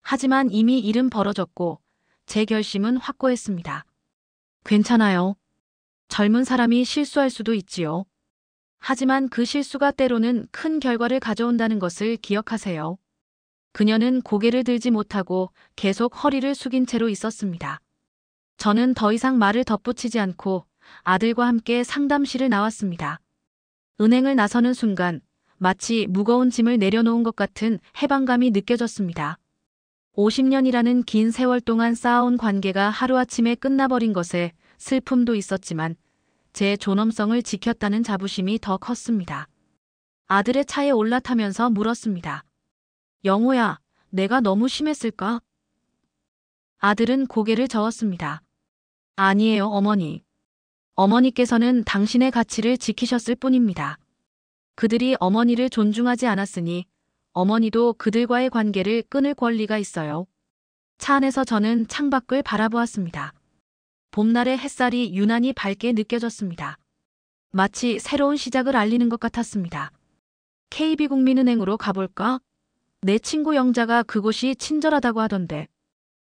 하지만 이미 일은 벌어졌고 제 결심은 확고했습니다. 괜찮아요. 젊은 사람이 실수할 수도 있지요. 하지만 그 실수가 때로는 큰 결과를 가져온다는 것을 기억하세요. 그녀는 고개를 들지 못하고 계속 허리를 숙인 채로 있었습니다. 저는 더 이상 말을 덧붙이지 않고 아들과 함께 상담실을 나왔습니다. 은행을 나서는 순간 마치 무거운 짐을 내려놓은 것 같은 해방감이 느껴졌습니다. 50년이라는 긴 세월 동안 쌓아온 관계가 하루아침에 끝나버린 것에 슬픔도 있었지만 제 존엄성을 지켰다는 자부심이 더 컸습니다. 아들의 차에 올라타면서 물었습니다. 영호야, 내가 너무 심했을까? 아들은 고개를 저었습니다. 아니에요, 어머니. 어머니께서는 당신의 가치를 지키셨을 뿐입니다. 그들이 어머니를 존중하지 않았으니 어머니도 그들과의 관계를 끊을 권리가 있어요. 차 안에서 저는 창밖을 바라보았습니다. 봄날의 햇살이 유난히 밝게 느껴졌습니다. 마치 새로운 시작을 알리는 것 같았습니다. KB국민은행으로 가볼까? 내 친구 영자가 그곳이 친절하다고 하던데.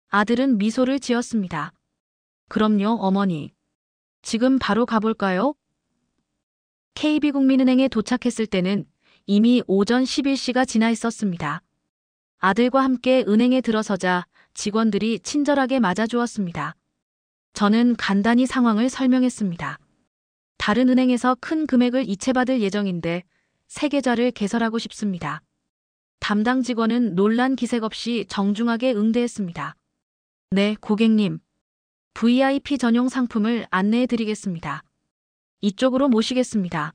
아들은 미소를 지었습니다. 그럼요, 어머니. 지금 바로 가볼까요? KB국민은행에 도착했을 때는 이미 오전 11시가 지나 있었습니다. 아들과 함께 은행에 들어서자 직원들이 친절하게 맞아주었습니다. 저는 간단히 상황을 설명했습니다. 다른 은행에서 큰 금액을 이체받을 예정인데 새 계좌를 개설하고 싶습니다. 담당 직원은 놀란 기색 없이 정중하게 응대했습니다. 네, 고객님. VIP 전용 상품을 안내해 드리겠습니다. 이쪽으로 모시겠습니다.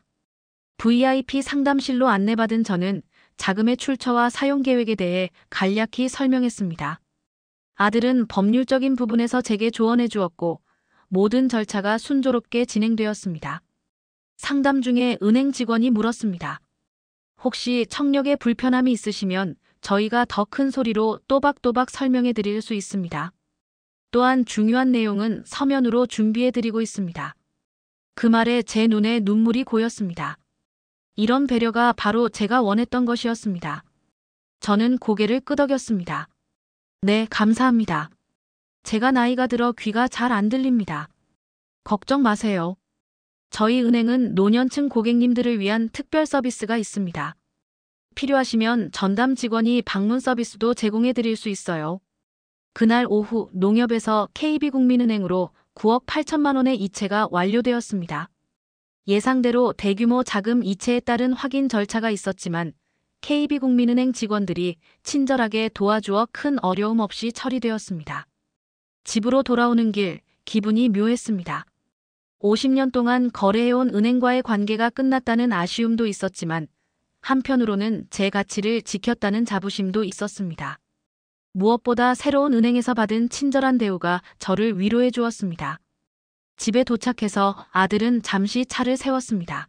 VIP 상담실로 안내받은 저는 자금의 출처와 사용 계획에 대해 간략히 설명했습니다. 아들은 법률적인 부분에서 제게 조언해 주었고 모든 절차가 순조롭게 진행되었습니다. 상담 중에 은행 직원이 물었습니다. 혹시 청력에 불편함이 있으시면 저희가 더 큰 소리로 또박또박 설명해 드릴 수 있습니다. 또한 중요한 내용은 서면으로 준비해 드리고 있습니다. 그 말에 제 눈에 눈물이 고였습니다. 이런 배려가 바로 제가 원했던 것이었습니다. 저는 고개를 끄덕였습니다. 네, 감사합니다. 제가 나이가 들어 귀가 잘 안 들립니다. 걱정 마세요. 저희 은행은 노년층 고객님들을 위한 특별 서비스가 있습니다. 필요하시면 전담 직원이 방문 서비스도 제공해 드릴 수 있어요. 그날 오후 농협에서 KB국민은행으로 9억 8천만 원의 이체가 완료되었습니다. 예상대로 대규모 자금 이체에 따른 확인 절차가 있었지만 KB국민은행 직원들이 친절하게 도와주어 큰 어려움 없이 처리되었습니다. 집으로 돌아오는 길, 기분이 묘했습니다. 50년 동안 거래해온 은행과의 관계가 끝났다는 아쉬움도 있었지만 한편으로는 제 가치를 지켰다는 자부심도 있었습니다. 무엇보다 새로운 은행에서 받은 친절한 대우가 저를 위로해 주었습니다. 집에 도착해서 아들은 잠시 차를 세웠습니다.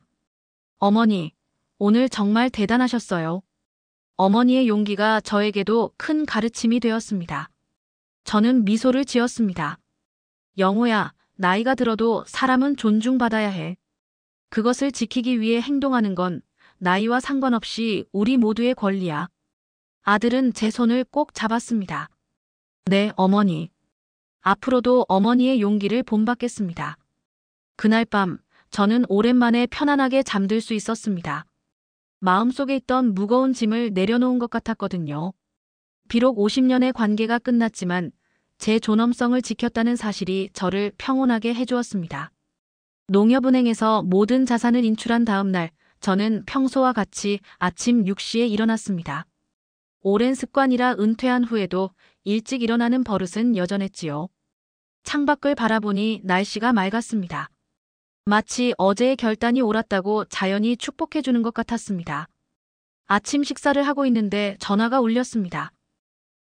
어머니, 오늘 정말 대단하셨어요. 어머니의 용기가 저에게도 큰 가르침이 되었습니다. 저는 미소를 지었습니다. 영호야, 나이가 들어도 사람은 존중받아야 해. 그것을 지키기 위해 행동하는 건 나이와 상관없이 우리 모두의 권리야. 아들은 제 손을 꼭 잡았습니다. 네, 어머니. 앞으로도 어머니의 용기를 본받겠습니다. 그날 밤, 저는 오랜만에 편안하게 잠들 수 있었습니다. 마음속에 있던 무거운 짐을 내려놓은 것 같았거든요. 비록 50년의 관계가 끝났지만 제 존엄성을 지켰다는 사실이 저를 평온하게 해주었습니다. 농협은행에서 모든 자산을 인출한 다음 날, 저는 평소와 같이 아침 6시에 일어났습니다. 오랜 습관이라 은퇴한 후에도 일찍 일어나는 버릇은 여전했지요. 창밖을 바라보니 날씨가 맑았습니다. 마치 어제의 결단이 옳았다고 자연이 축복해주는 것 같았습니다. 아침 식사를 하고 있는데 전화가 울렸습니다.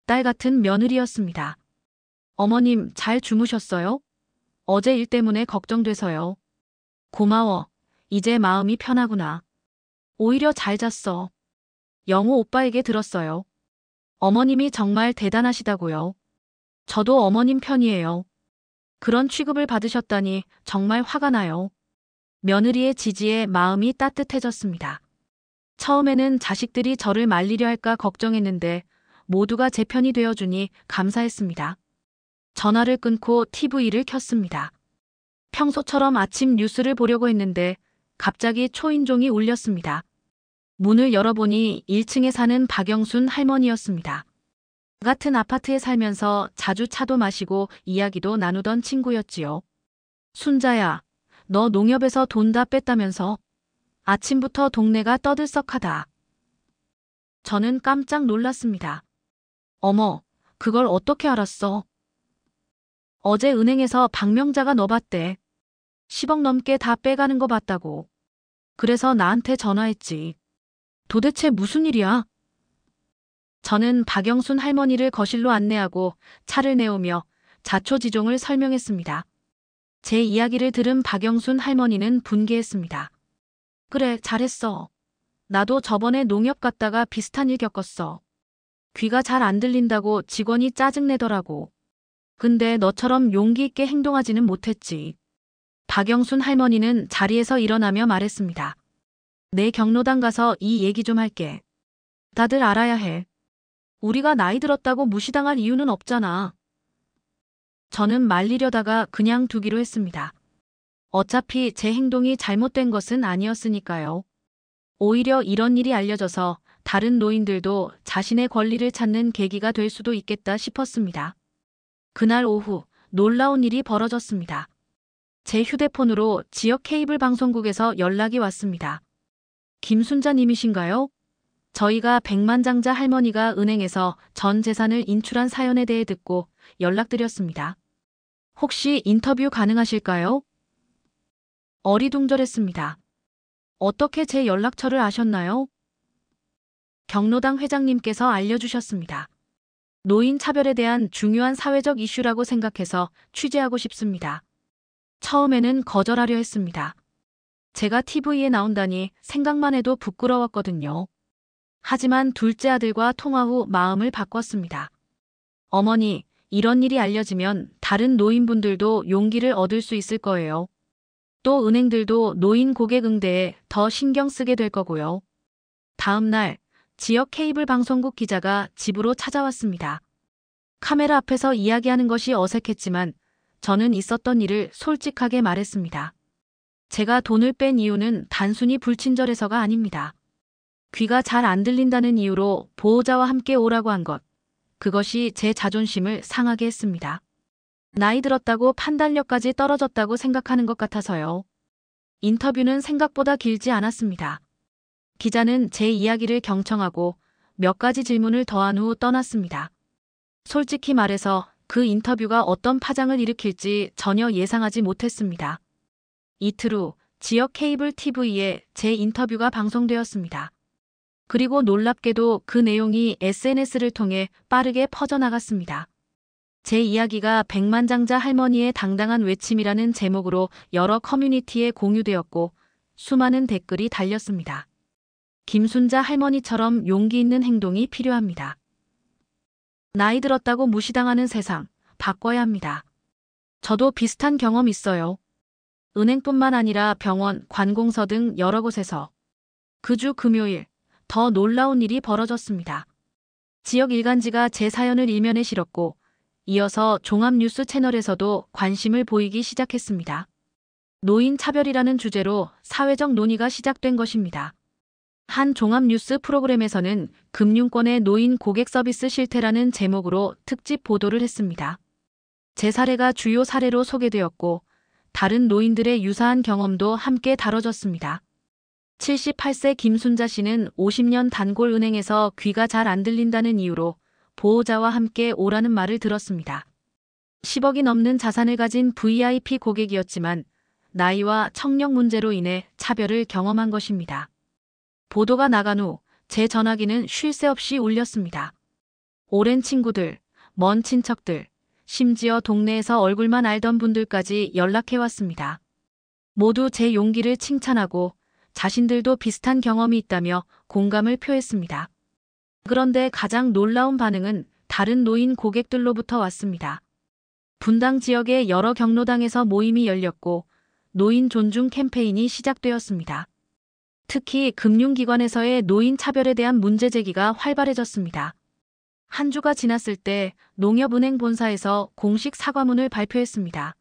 딸 같은 며느리였습니다. 어머님, 잘 주무셨어요? 어제 일 때문에 걱정돼서요. 고마워. 이제 마음이 편하구나. 오히려 잘 잤어. 영호 오빠에게 들었어요. 어머님이 정말 대단하시다고요. 저도 어머님 편이에요. 그런 취급을 받으셨다니 정말 화가 나요. 며느리의 지지에 마음이 따뜻해졌습니다. 처음에는 자식들이 저를 말리려 할까 걱정했는데 모두가 제 편이 되어주니 감사했습니다. 전화를 끊고 TV를 켰습니다. 평소처럼 아침 뉴스를 보려고 했는데 갑자기 초인종이 울렸습니다. 문을 열어보니 1층에 사는 박영순 할머니였습니다. 같은 아파트에 살면서 자주 차도 마시고 이야기도 나누던 친구였지요. 순자야, 너 농협에서 돈 다 뺐다면서? 아침부터 동네가 떠들썩하다. 저는 깜짝 놀랐습니다. 어머, 그걸 어떻게 알았어? 어제 은행에서 박명자가 너 봤대. 10억 넘게 다 빼가는 거 봤다고. 그래서 나한테 전화했지. 도대체 무슨 일이야? 저는 박영순 할머니를 거실로 안내하고 차를 내오며 자초지종을 설명했습니다. 제 이야기를 들은 박영순 할머니는 분개했습니다. 그래, 잘했어. 나도 저번에 농협 갔다가 비슷한 일 겪었어. 귀가 잘 안 들린다고 직원이 짜증내더라고. 근데 너처럼 용기 있게 행동하지는 못했지. 박영순 할머니는 자리에서 일어나며 말했습니다. 내 경로당 가서 이 얘기 좀 할게. 다들 알아야 해. 우리가 나이 들었다고 무시당할 이유는 없잖아. 저는 말리려다가 그냥 두기로 했습니다. 어차피 제 행동이 잘못된 것은 아니었으니까요. 오히려 이런 일이 알려져서 다른 노인들도 자신의 권리를 찾는 계기가 될 수도 있겠다 싶었습니다. 그날 오후 놀라운 일이 벌어졌습니다. 제 휴대폰으로 지역 케이블 방송국에서 연락이 왔습니다. 김순자님이신가요? 저희가 백만장자 할머니가 은행에서 전 재산을 인출한 사연에 대해 듣고 연락드렸습니다. 혹시 인터뷰 가능하실까요? 어리둥절했습니다. 어떻게 제 연락처를 아셨나요? 경로당 회장님께서 알려주셨습니다. 노인 차별에 대한 중요한 사회적 이슈라고 생각해서 취재하고 싶습니다. 처음에는 거절하려 했습니다. 제가 TV에 나온다니 생각만 해도 부끄러웠거든요. 하지만 둘째 아들과 통화 후 마음을 바꿨습니다. 어머니, 이런 일이 알려지면 다른 노인분들도 용기를 얻을 수 있을 거예요. 또 은행들도 노인 고객 응대에 더 신경 쓰게 될 거고요. 다음 날 지역 케이블 방송국 기자가 집으로 찾아왔습니다. 카메라 앞에서 이야기하는 것이 어색했지만 저는 있었던 일을 솔직하게 말했습니다. 제가 돈을 뺀 이유는 단순히 불친절해서가 아닙니다. 귀가 잘 안 들린다는 이유로 보호자와 함께 오라고 한 것. 그것이 제 자존심을 상하게 했습니다. 나이 들었다고 판단력까지 떨어졌다고 생각하는 것 같아서요. 인터뷰는 생각보다 길지 않았습니다. 기자는 제 이야기를 경청하고 몇 가지 질문을 더한 후 떠났습니다. 솔직히 말해서 그 인터뷰가 어떤 파장을 일으킬지 전혀 예상하지 못했습니다. 이틀 후 지역 케이블 TV에 제 인터뷰가 방송되었습니다. 그리고 놀랍게도 그 내용이 SNS를 통해 빠르게 퍼져나갔습니다. 제 이야기가 백만장자 할머니의 당당한 외침이라는 제목으로 여러 커뮤니티에 공유되었고 수많은 댓글이 달렸습니다. 김순자 할머니처럼 용기 있는 행동이 필요합니다. 나이 들었다고 무시당하는 세상, 바꿔야 합니다. 저도 비슷한 경험 있어요. 은행뿐만 아니라 병원, 관공서 등 여러 곳에서. 그 주 금요일, 더 놀라운 일이 벌어졌습니다. 지역 일간지가 제 사연을 일면에 실었고 이어서 종합뉴스 채널에서도 관심을 보이기 시작했습니다. 노인 차별이라는 주제로 사회적 논의가 시작된 것입니다. 한 종합뉴스 프로그램에서는 금융권의 노인 고객 서비스 실태라는 제목으로 특집 보도를 했습니다. 제 사례가 주요 사례로 소개되었고 다른 노인들의 유사한 경험도 함께 다뤄졌습니다. 78세 김순자 씨는 50년 단골은행에서 귀가 잘 안 들린다는 이유로 보호자와 함께 오라는 말을 들었습니다. 10억이 넘는 자산을 가진 VIP 고객이었지만 나이와 청력 문제로 인해 차별을 경험한 것입니다. 보도가 나간 후 제 전화기는 쉴 새 없이 울렸습니다. 오랜 친구들, 먼 친척들, 심지어 동네에서 얼굴만 알던 분들까지 연락해왔습니다. 모두 제 용기를 칭찬하고 자신들도 비슷한 경험이 있다며 공감을 표했습니다. 그런데 가장 놀라운 반응은 다른 노인 고객들로부터 왔습니다. 분당 지역의 여러 경로당에서 모임이 열렸고 노인 존중 캠페인이 시작되었습니다. 특히 금융기관에서의 노인 차별에 대한 문제 제기가 활발해졌습니다. 한 주가 지났을 때 농협은행 본사에서 공식 사과문을 발표했습니다.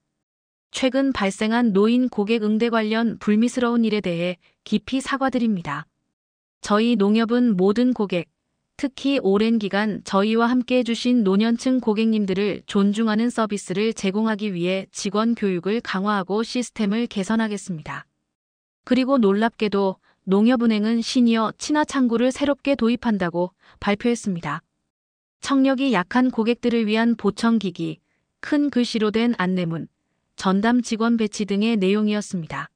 최근 발생한 노인 고객 응대 관련 불미스러운 일에 대해 깊이 사과드립니다. 저희 농협은 모든 고객, 특히 오랜 기간 저희와 함께 해주신 노년층 고객님들을 존중하는 서비스를 제공하기 위해 직원 교육을 강화하고 시스템을 개선하겠습니다. 그리고 놀랍게도 농협은행은 시니어 친화 창구를 새롭게 도입한다고 발표했습니다. 청력이 약한 고객들을 위한 보청기기, 큰 글씨로 된 안내문, 전담 직원 배치 등의 내용이었습니다.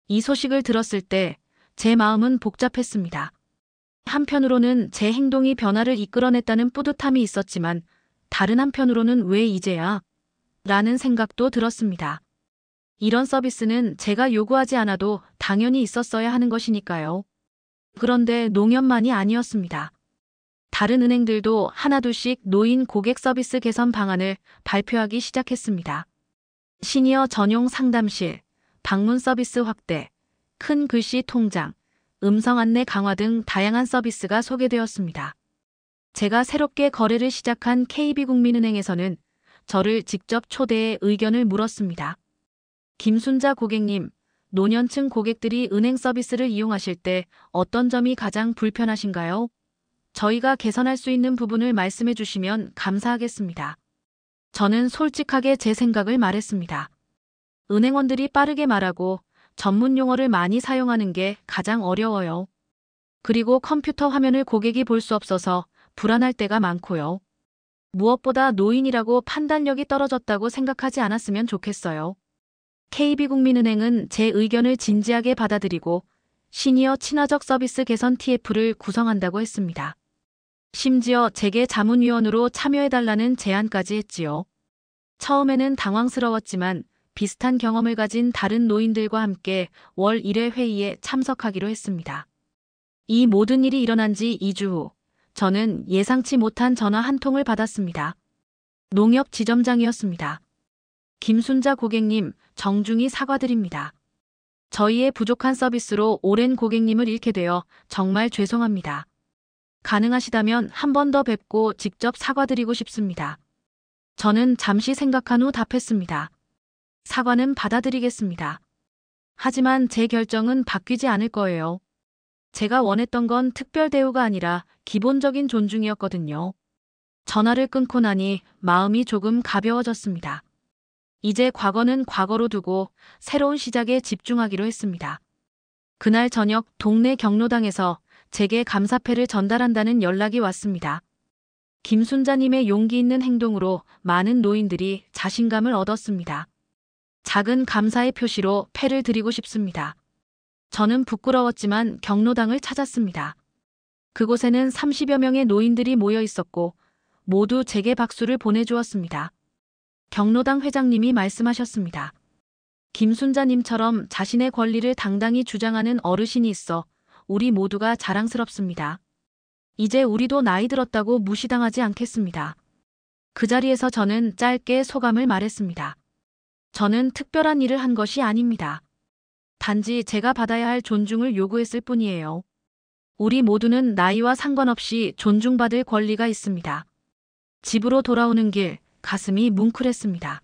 이 소식을 들었을 때 제 마음은 복잡했습니다. 한편으로는 제 행동이 변화를 이끌어냈다는 뿌듯함이 있었지만 다른 한편으로는 왜 이제야? 라는 생각도 들었습니다. 이런 서비스는 제가 요구하지 않아도 당연히 있었어야 하는 것이니까요. 그런데 농협만이 아니었습니다. 다른 은행들도 하나둘씩 노인 고객 서비스 개선 방안을 발표하기 시작했습니다. 시니어 전용 상담실, 방문 서비스 확대, 큰 글씨 통장, 음성 안내 강화 등 다양한 서비스가 소개되었습니다. 제가 새롭게 거래를 시작한 KB국민은행에서는 저를 직접 초대해 의견을 물었습니다. 김순자 고객님, 노년층 고객들이 은행 서비스를 이용하실 때 어떤 점이 가장 불편하신가요? 저희가 개선할 수 있는 부분을 말씀해 주시면 감사하겠습니다. 저는 솔직하게 제 생각을 말했습니다. 은행원들이 빠르게 말하고 전문 용어를 많이 사용하는 게 가장 어려워요. 그리고 컴퓨터 화면을 고객이 볼 수 없어서 불안할 때가 많고요. 무엇보다 노인이라고 판단력이 떨어졌다고 생각하지 않았으면 좋겠어요. KB국민은행은 제 의견을 진지하게 받아들이고 시니어 친화적 서비스 개선 TF를 구성한다고 했습니다. 심지어 제게 자문위원으로 참여해달라는 제안까지 했지요. 처음에는 당황스러웠지만 비슷한 경험을 가진 다른 노인들과 함께 월 1회 회의에 참석하기로 했습니다. 이 모든 일이 일어난 지 2주 후, 저는 예상치 못한 전화 한 통을 받았습니다. 농협 지점장이었습니다. 김순자 고객님, 정중히 사과드립니다. 저희의 부족한 서비스로 오랜 고객님을 잃게 되어 정말 죄송합니다. 가능하시다면 한 번 더 뵙고 직접 사과드리고 싶습니다. 저는 잠시 생각한 후 답했습니다. 사과는 받아들이겠습니다. 하지만 제 결정은 바뀌지 않을 거예요. 제가 원했던 건 특별 대우가 아니라 기본적인 존중이었거든요. 전화를 끊고 나니 마음이 조금 가벼워졌습니다. 이제 과거는 과거로 두고 새로운 시작에 집중하기로 했습니다. 그날 저녁 동네 경로당에서 제게 감사패를 전달한다는 연락이 왔습니다. 김순자님의 용기 있는 행동으로 많은 노인들이 자신감을 얻었습니다. 작은 감사의 표시로 패를 드리고 싶습니다. 저는 부끄러웠지만 경로당을 찾았습니다. 그곳에는 30여 명의 노인들이 모여 있었고 모두 제게 박수를 보내주었습니다. 경로당 회장님이 말씀하셨습니다. 김순자님처럼 자신의 권리를 당당히 주장하는 어르신이 있어 우리 모두가 자랑스럽습니다. 이제 우리도 나이 들었다고 무시당하지 않겠습니다. 그 자리에서 저는 짧게 소감을 말했습니다. 저는 특별한 일을 한 것이 아닙니다. 단지 제가 받아야 할 존중을 요구했을 뿐이에요. 우리 모두는 나이와 상관없이 존중받을 권리가 있습니다. 집으로 돌아오는 길, 가슴이 뭉클했습니다.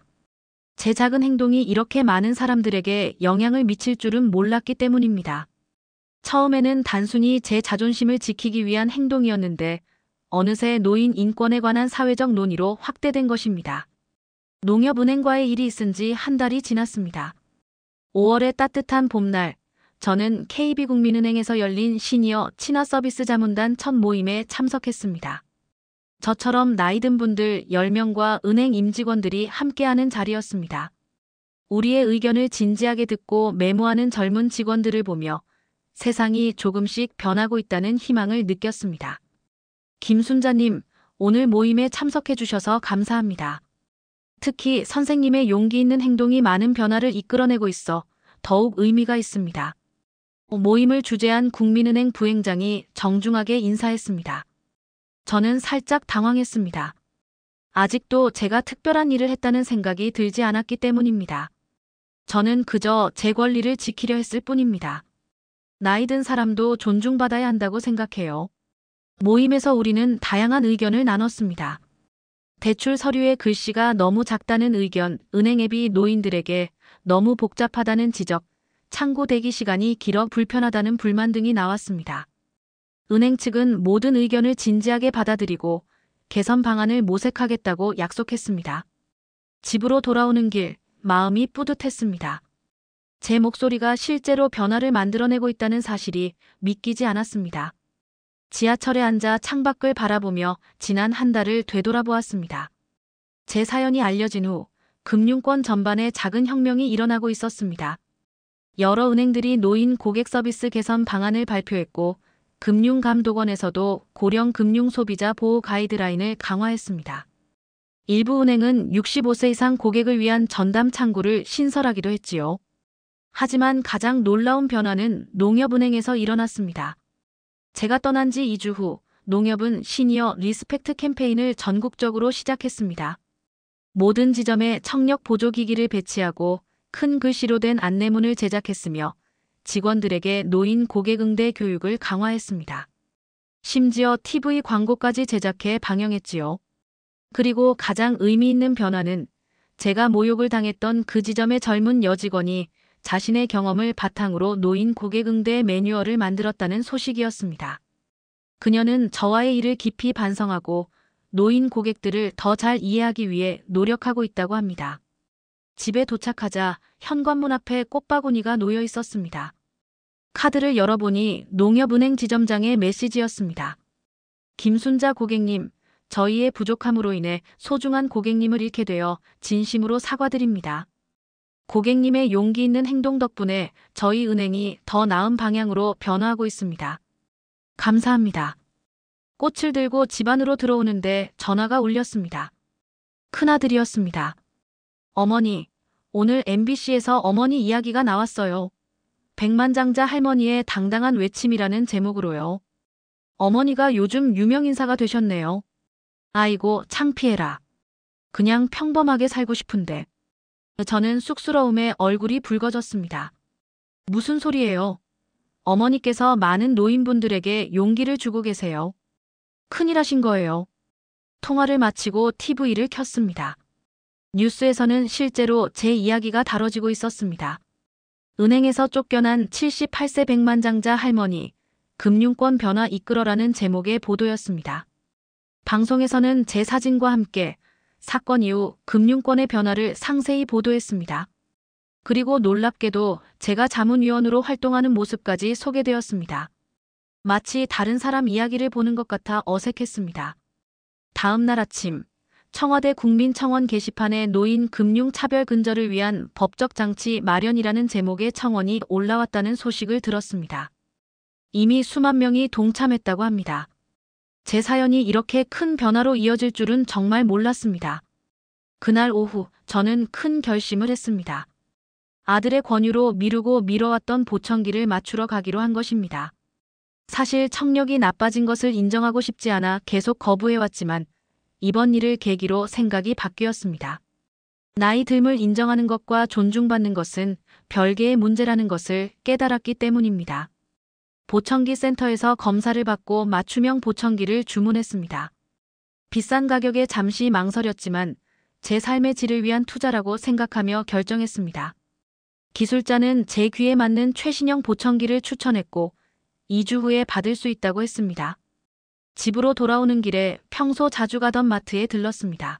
제 작은 행동이 이렇게 많은 사람들에게 영향을 미칠 줄은 몰랐기 때문입니다. 처음에는 단순히 제 자존심을 지키기 위한 행동이었는데 어느새 노인 인권에 관한 사회적 논의로 확대된 것입니다. 농협은행과의 일이 있은 지 한 달이 지났습니다. 5월의 따뜻한 봄날, 저는 KB국민은행에서 열린 시니어 친화서비스 자문단 첫 모임에 참석했습니다. 저처럼 나이 든 분들 10명과 은행 임직원들이 함께하는 자리였습니다. 우리의 의견을 진지하게 듣고 메모하는 젊은 직원들을 보며 세상이 조금씩 변하고 있다는 희망을 느꼈습니다. 김순자님, 오늘 모임에 참석해 주셔서 감사합니다. 특히 선생님의 용기 있는 행동이 많은 변화를 이끌어내고 있어 더욱 의미가 있습니다. 모임을 주재한 국민은행 부행장이 정중하게 인사했습니다. 저는 살짝 당황했습니다. 아직도 제가 특별한 일을 했다는 생각이 들지 않았기 때문입니다. 저는 그저 제 권리를 지키려 했을 뿐입니다. 나이 든 사람도 존중받아야 한다고 생각해요. 모임에서 우리는 다양한 의견을 나눴습니다. 대출 서류의 글씨가 너무 작다는 의견, 은행 앱이 노인들에게 너무 복잡하다는 지적, 창구 대기 시간이 길어 불편하다는 불만 등이 나왔습니다. 은행 측은 모든 의견을 진지하게 받아들이고 개선 방안을 모색하겠다고 약속했습니다. 집으로 돌아오는 길, 마음이 뿌듯했습니다. 제 목소리가 실제로 변화를 만들어내고 있다는 사실이 믿기지 않았습니다. 지하철에 앉아 창밖을 바라보며 지난 한 달을 되돌아보았습니다. 제 사연이 알려진 후 금융권 전반에 작은 혁명이 일어나고 있었습니다. 여러 은행들이 노인 고객 서비스 개선 방안을 발표했고 금융감독원에서도 고령 금융 소비자 보호 가이드라인을 강화했습니다. 일부 은행은 65세 이상 고객을 위한 전담 창구를 신설하기도 했지요. 하지만 가장 놀라운 변화는 농협은행에서 일어났습니다. 제가 떠난 지 2주 후 농협은 시니어 리스펙트 캠페인을 전국적으로 시작했습니다. 모든 지점에 청력 보조기기를 배치하고 큰 글씨로 된 안내문을 제작했으며 직원들에게 노인 고객 응대 교육을 강화했습니다. 심지어 TV 광고까지 제작해 방영했지요. 그리고 가장 의미 있는 변화는 제가 모욕을 당했던 그 지점의 젊은 여직원이 자신의 경험을 바탕으로 노인 고객 응대 매뉴얼을 만들었다는 소식이었습니다. 그녀는 저와의 일을 깊이 반성하고 노인 고객들을 더 잘 이해하기 위해 노력하고 있다고 합니다. 집에 도착하자 현관문 앞에 꽃바구니가 놓여 있었습니다. 카드를 열어보니 농협은행 지점장의 메시지였습니다. 김순자 고객님, 저희의 부족함으로 인해 소중한 고객님을 잃게 되어 진심으로 사과드립니다. 고객님의 용기 있는 행동 덕분에 저희 은행이 더 나은 방향으로 변화하고 있습니다. 감사합니다. 꽃을 들고 집 안으로 들어오는데 전화가 울렸습니다. 큰아들이었습니다. 어머니, 오늘 MBC에서 어머니 이야기가 나왔어요. 백만장자 할머니의 당당한 외침이라는 제목으로요. 어머니가 요즘 유명인사가 되셨네요. 아이고, 창피해라. 그냥 평범하게 살고 싶은데. 저는 쑥스러움에 얼굴이 붉어졌습니다. 무슨 소리예요? 어머니께서 많은 노인분들에게 용기를 주고 계세요. 큰일 하신 거예요. 통화를 마치고 TV를 켰습니다. 뉴스에서는 실제로 제 이야기가 다뤄지고 있었습니다. 은행에서 쫓겨난 78세 백만장자 할머니, 금융권 변화 이끌어라는 제목의 보도였습니다. 방송에서는 제 사진과 함께 사건 이후 금융권의 변화를 상세히 보도했습니다. 그리고 놀랍게도 제가 자문위원으로 활동하는 모습까지 소개되었습니다. 마치 다른 사람 이야기를 보는 것 같아 어색했습니다. 다음 날 아침, 청와대 국민청원 게시판에 노인 금융 차별 근절을 위한 법적 장치 마련이라는 제목의 청원이 올라왔다는 소식을 들었습니다. 이미 수만 명이 동참했다고 합니다. 제 사연이 이렇게 큰 변화로 이어질 줄은 정말 몰랐습니다. 그날 오후 저는 큰 결심을 했습니다. 아들의 권유로 미루고 미뤄왔던 보청기를 맞추러 가기로 한 것입니다. 사실 청력이 나빠진 것을 인정하고 싶지 않아 계속 거부해왔지만 이번 일을 계기로 생각이 바뀌었습니다. 나이 듦을 인정하는 것과 존중받는 것은 별개의 문제라는 것을 깨달았기 때문입니다. 보청기 센터에서 검사를 받고 맞춤형 보청기를 주문했습니다. 비싼 가격에 잠시 망설였지만 제 삶의 질을 위한 투자라고 생각하며 결정했습니다. 기술자는 제 귀에 맞는 최신형 보청기를 추천했고 2주 후에 받을 수 있다고 했습니다. 집으로 돌아오는 길에 평소 자주 가던 마트에 들렀습니다.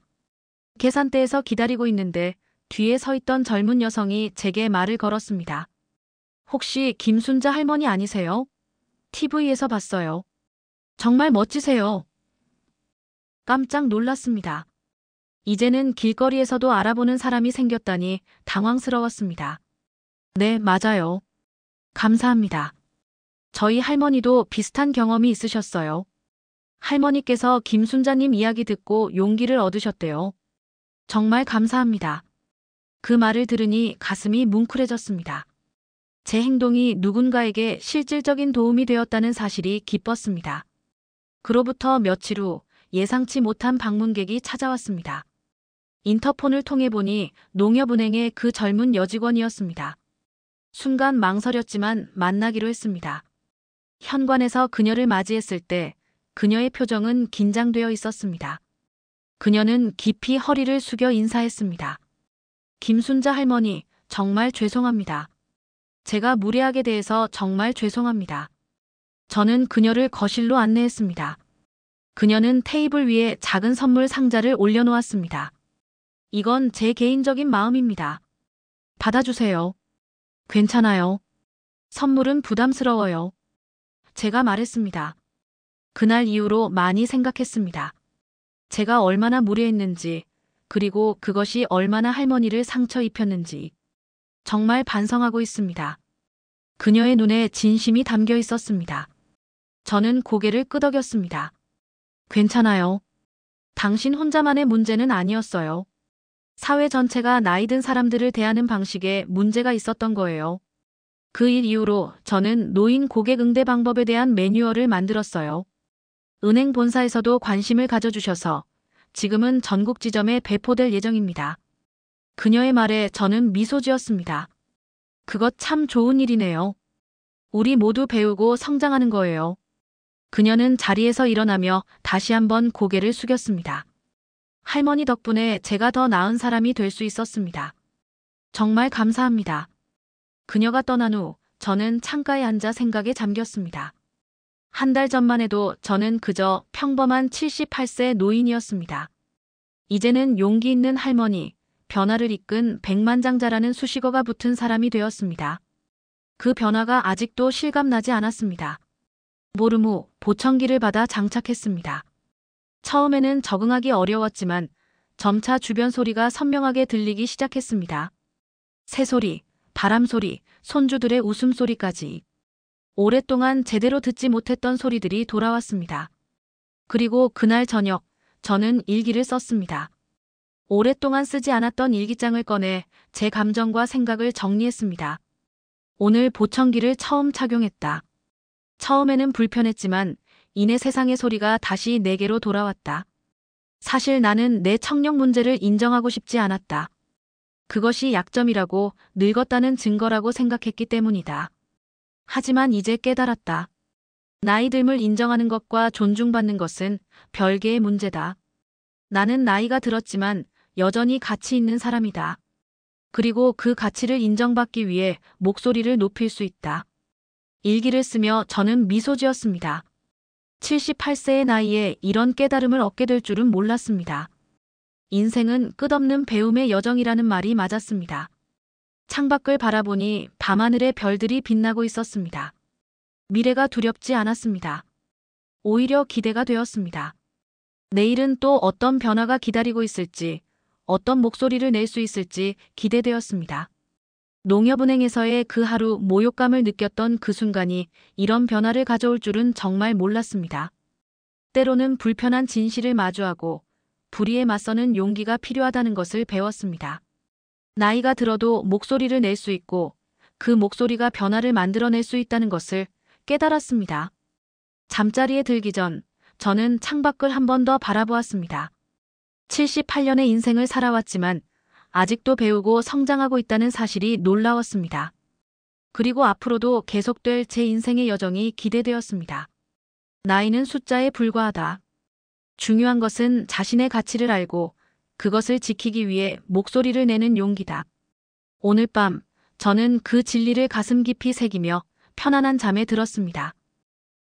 계산대에서 기다리고 있는데 뒤에 서 있던 젊은 여성이 제게 말을 걸었습니다. 혹시 김순자 할머니 아니세요? TV에서 봤어요. 정말 멋지세요. 깜짝 놀랐습니다. 이제는 길거리에서도 알아보는 사람이 생겼다니 당황스러웠습니다. 네, 맞아요. 감사합니다. 저희 할머니도 비슷한 경험이 있으셨어요. 할머니께서 김순자님 이야기 듣고 용기를 얻으셨대요. 정말 감사합니다. 그 말을 들으니 가슴이 뭉클해졌습니다. 제 행동이 누군가에게 실질적인 도움이 되었다는 사실이 기뻤습니다. 그로부터 며칠 후 예상치 못한 방문객이 찾아왔습니다. 인터폰을 통해 보니 농협은행의 그 젊은 여직원이었습니다. 순간 망설였지만 만나기로 했습니다. 현관에서 그녀를 맞이했을 때 그녀의 표정은 긴장되어 있었습니다. 그녀는 깊이 허리를 숙여 인사했습니다. 김순자 할머니, 정말 죄송합니다. 제가 무례하게 대해서 정말 죄송합니다. 저는 그녀를 거실로 안내했습니다. 그녀는 테이블 위에 작은 선물 상자를 올려놓았습니다. 이건 제 개인적인 마음입니다. 받아주세요. 괜찮아요. 선물은 부담스러워요. 제가 말했습니다. 그날 이후로 많이 생각했습니다. 제가 얼마나 무례했는지, 그리고 그것이 얼마나 할머니를 상처 입혔는지 정말 반성하고 있습니다. 그녀의 눈에 진심이 담겨 있었습니다. 저는 고개를 끄덕였습니다. 괜찮아요. 당신 혼자만의 문제는 아니었어요. 사회 전체가 나이 든 사람들을 대하는 방식에 문제가 있었던 거예요. 그 일 이후로 저는 노인 고객 응대 방법에 대한 매뉴얼을 만들었어요. 은행 본사에서도 관심을 가져주셔서 지금은 전국 지점에 배포될 예정입니다. 그녀의 말에 저는 미소 지었습니다. 그것 참 좋은 일이네요. 우리 모두 배우고 성장하는 거예요. 그녀는 자리에서 일어나며 다시 한번 고개를 숙였습니다. 할머니 덕분에 제가 더 나은 사람이 될 수 있었습니다. 정말 감사합니다. 그녀가 떠난 후 저는 창가에 앉아 생각에 잠겼습니다. 한 달 전만 해도 저는 그저 평범한 78세 노인이었습니다. 이제는 용기 있는 할머니, 변화를 이끈 백만장자라는 수식어가 붙은 사람이 되었습니다. 그 변화가 아직도 실감나지 않았습니다. 모름 후 보청기를 받아 장착했습니다. 처음에는 적응하기 어려웠지만 점차 주변 소리가 선명하게 들리기 시작했습니다. 새소리, 바람소리, 손주들의 웃음소리까지. 오랫동안 제대로 듣지 못했던 소리들이 돌아왔습니다. 그리고 그날 저녁, 저는 일기를 썼습니다. 오랫동안 쓰지 않았던 일기장을 꺼내 제 감정과 생각을 정리했습니다. 오늘 보청기를 처음 착용했다. 처음에는 불편했지만 이내 세상의 소리가 다시 내게로 돌아왔다. 사실 나는 내 청력 문제를 인정하고 싶지 않았다. 그것이 약점이라고 늙었다는 증거라고 생각했기 때문이다. 하지만 이제 깨달았다. 나이 듦을 인정하는 것과 존중받는 것은 별개의 문제다. 나는 나이가 들었지만 여전히 가치 있는 사람이다. 그리고 그 가치를 인정받기 위해 목소리를 높일 수 있다. 일기를 쓰며 저는 미소 지었습니다. 78세의 나이에 이런 깨달음을 얻게 될 줄은 몰랐습니다. 인생은 끝없는 배움의 여정이라는 말이 맞았습니다. 창밖을 바라보니 밤하늘에 별들이 빛나고 있었습니다. 미래가 두렵지 않았습니다. 오히려 기대가 되었습니다. 내일은 또 어떤 변화가 기다리고 있을지, 어떤 목소리를 낼 수 있을지 기대되었습니다. 농협은행에서의 그 하루 모욕감을 느꼈던 그 순간이 이런 변화를 가져올 줄은 정말 몰랐습니다. 때로는 불편한 진실을 마주하고 불의에 맞서는 용기가 필요하다는 것을 배웠습니다. 나이가 들어도 목소리를 낼 수 있고 그 목소리가 변화를 만들어낼 수 있다는 것을 깨달았습니다. 잠자리에 들기 전 저는 창밖을 한 번 더 바라보았습니다. 78년의 인생을 살아왔지만 아직도 배우고 성장하고 있다는 사실이 놀라웠습니다. 그리고 앞으로도 계속될 제 인생의 여정이 기대되었습니다. 나이는 숫자에 불과하다. 중요한 것은 자신의 가치를 알고 그것을 지키기 위해 목소리를 내는 용기다. 오늘 밤 저는 그 진리를 가슴 깊이 새기며 편안한 잠에 들었습니다.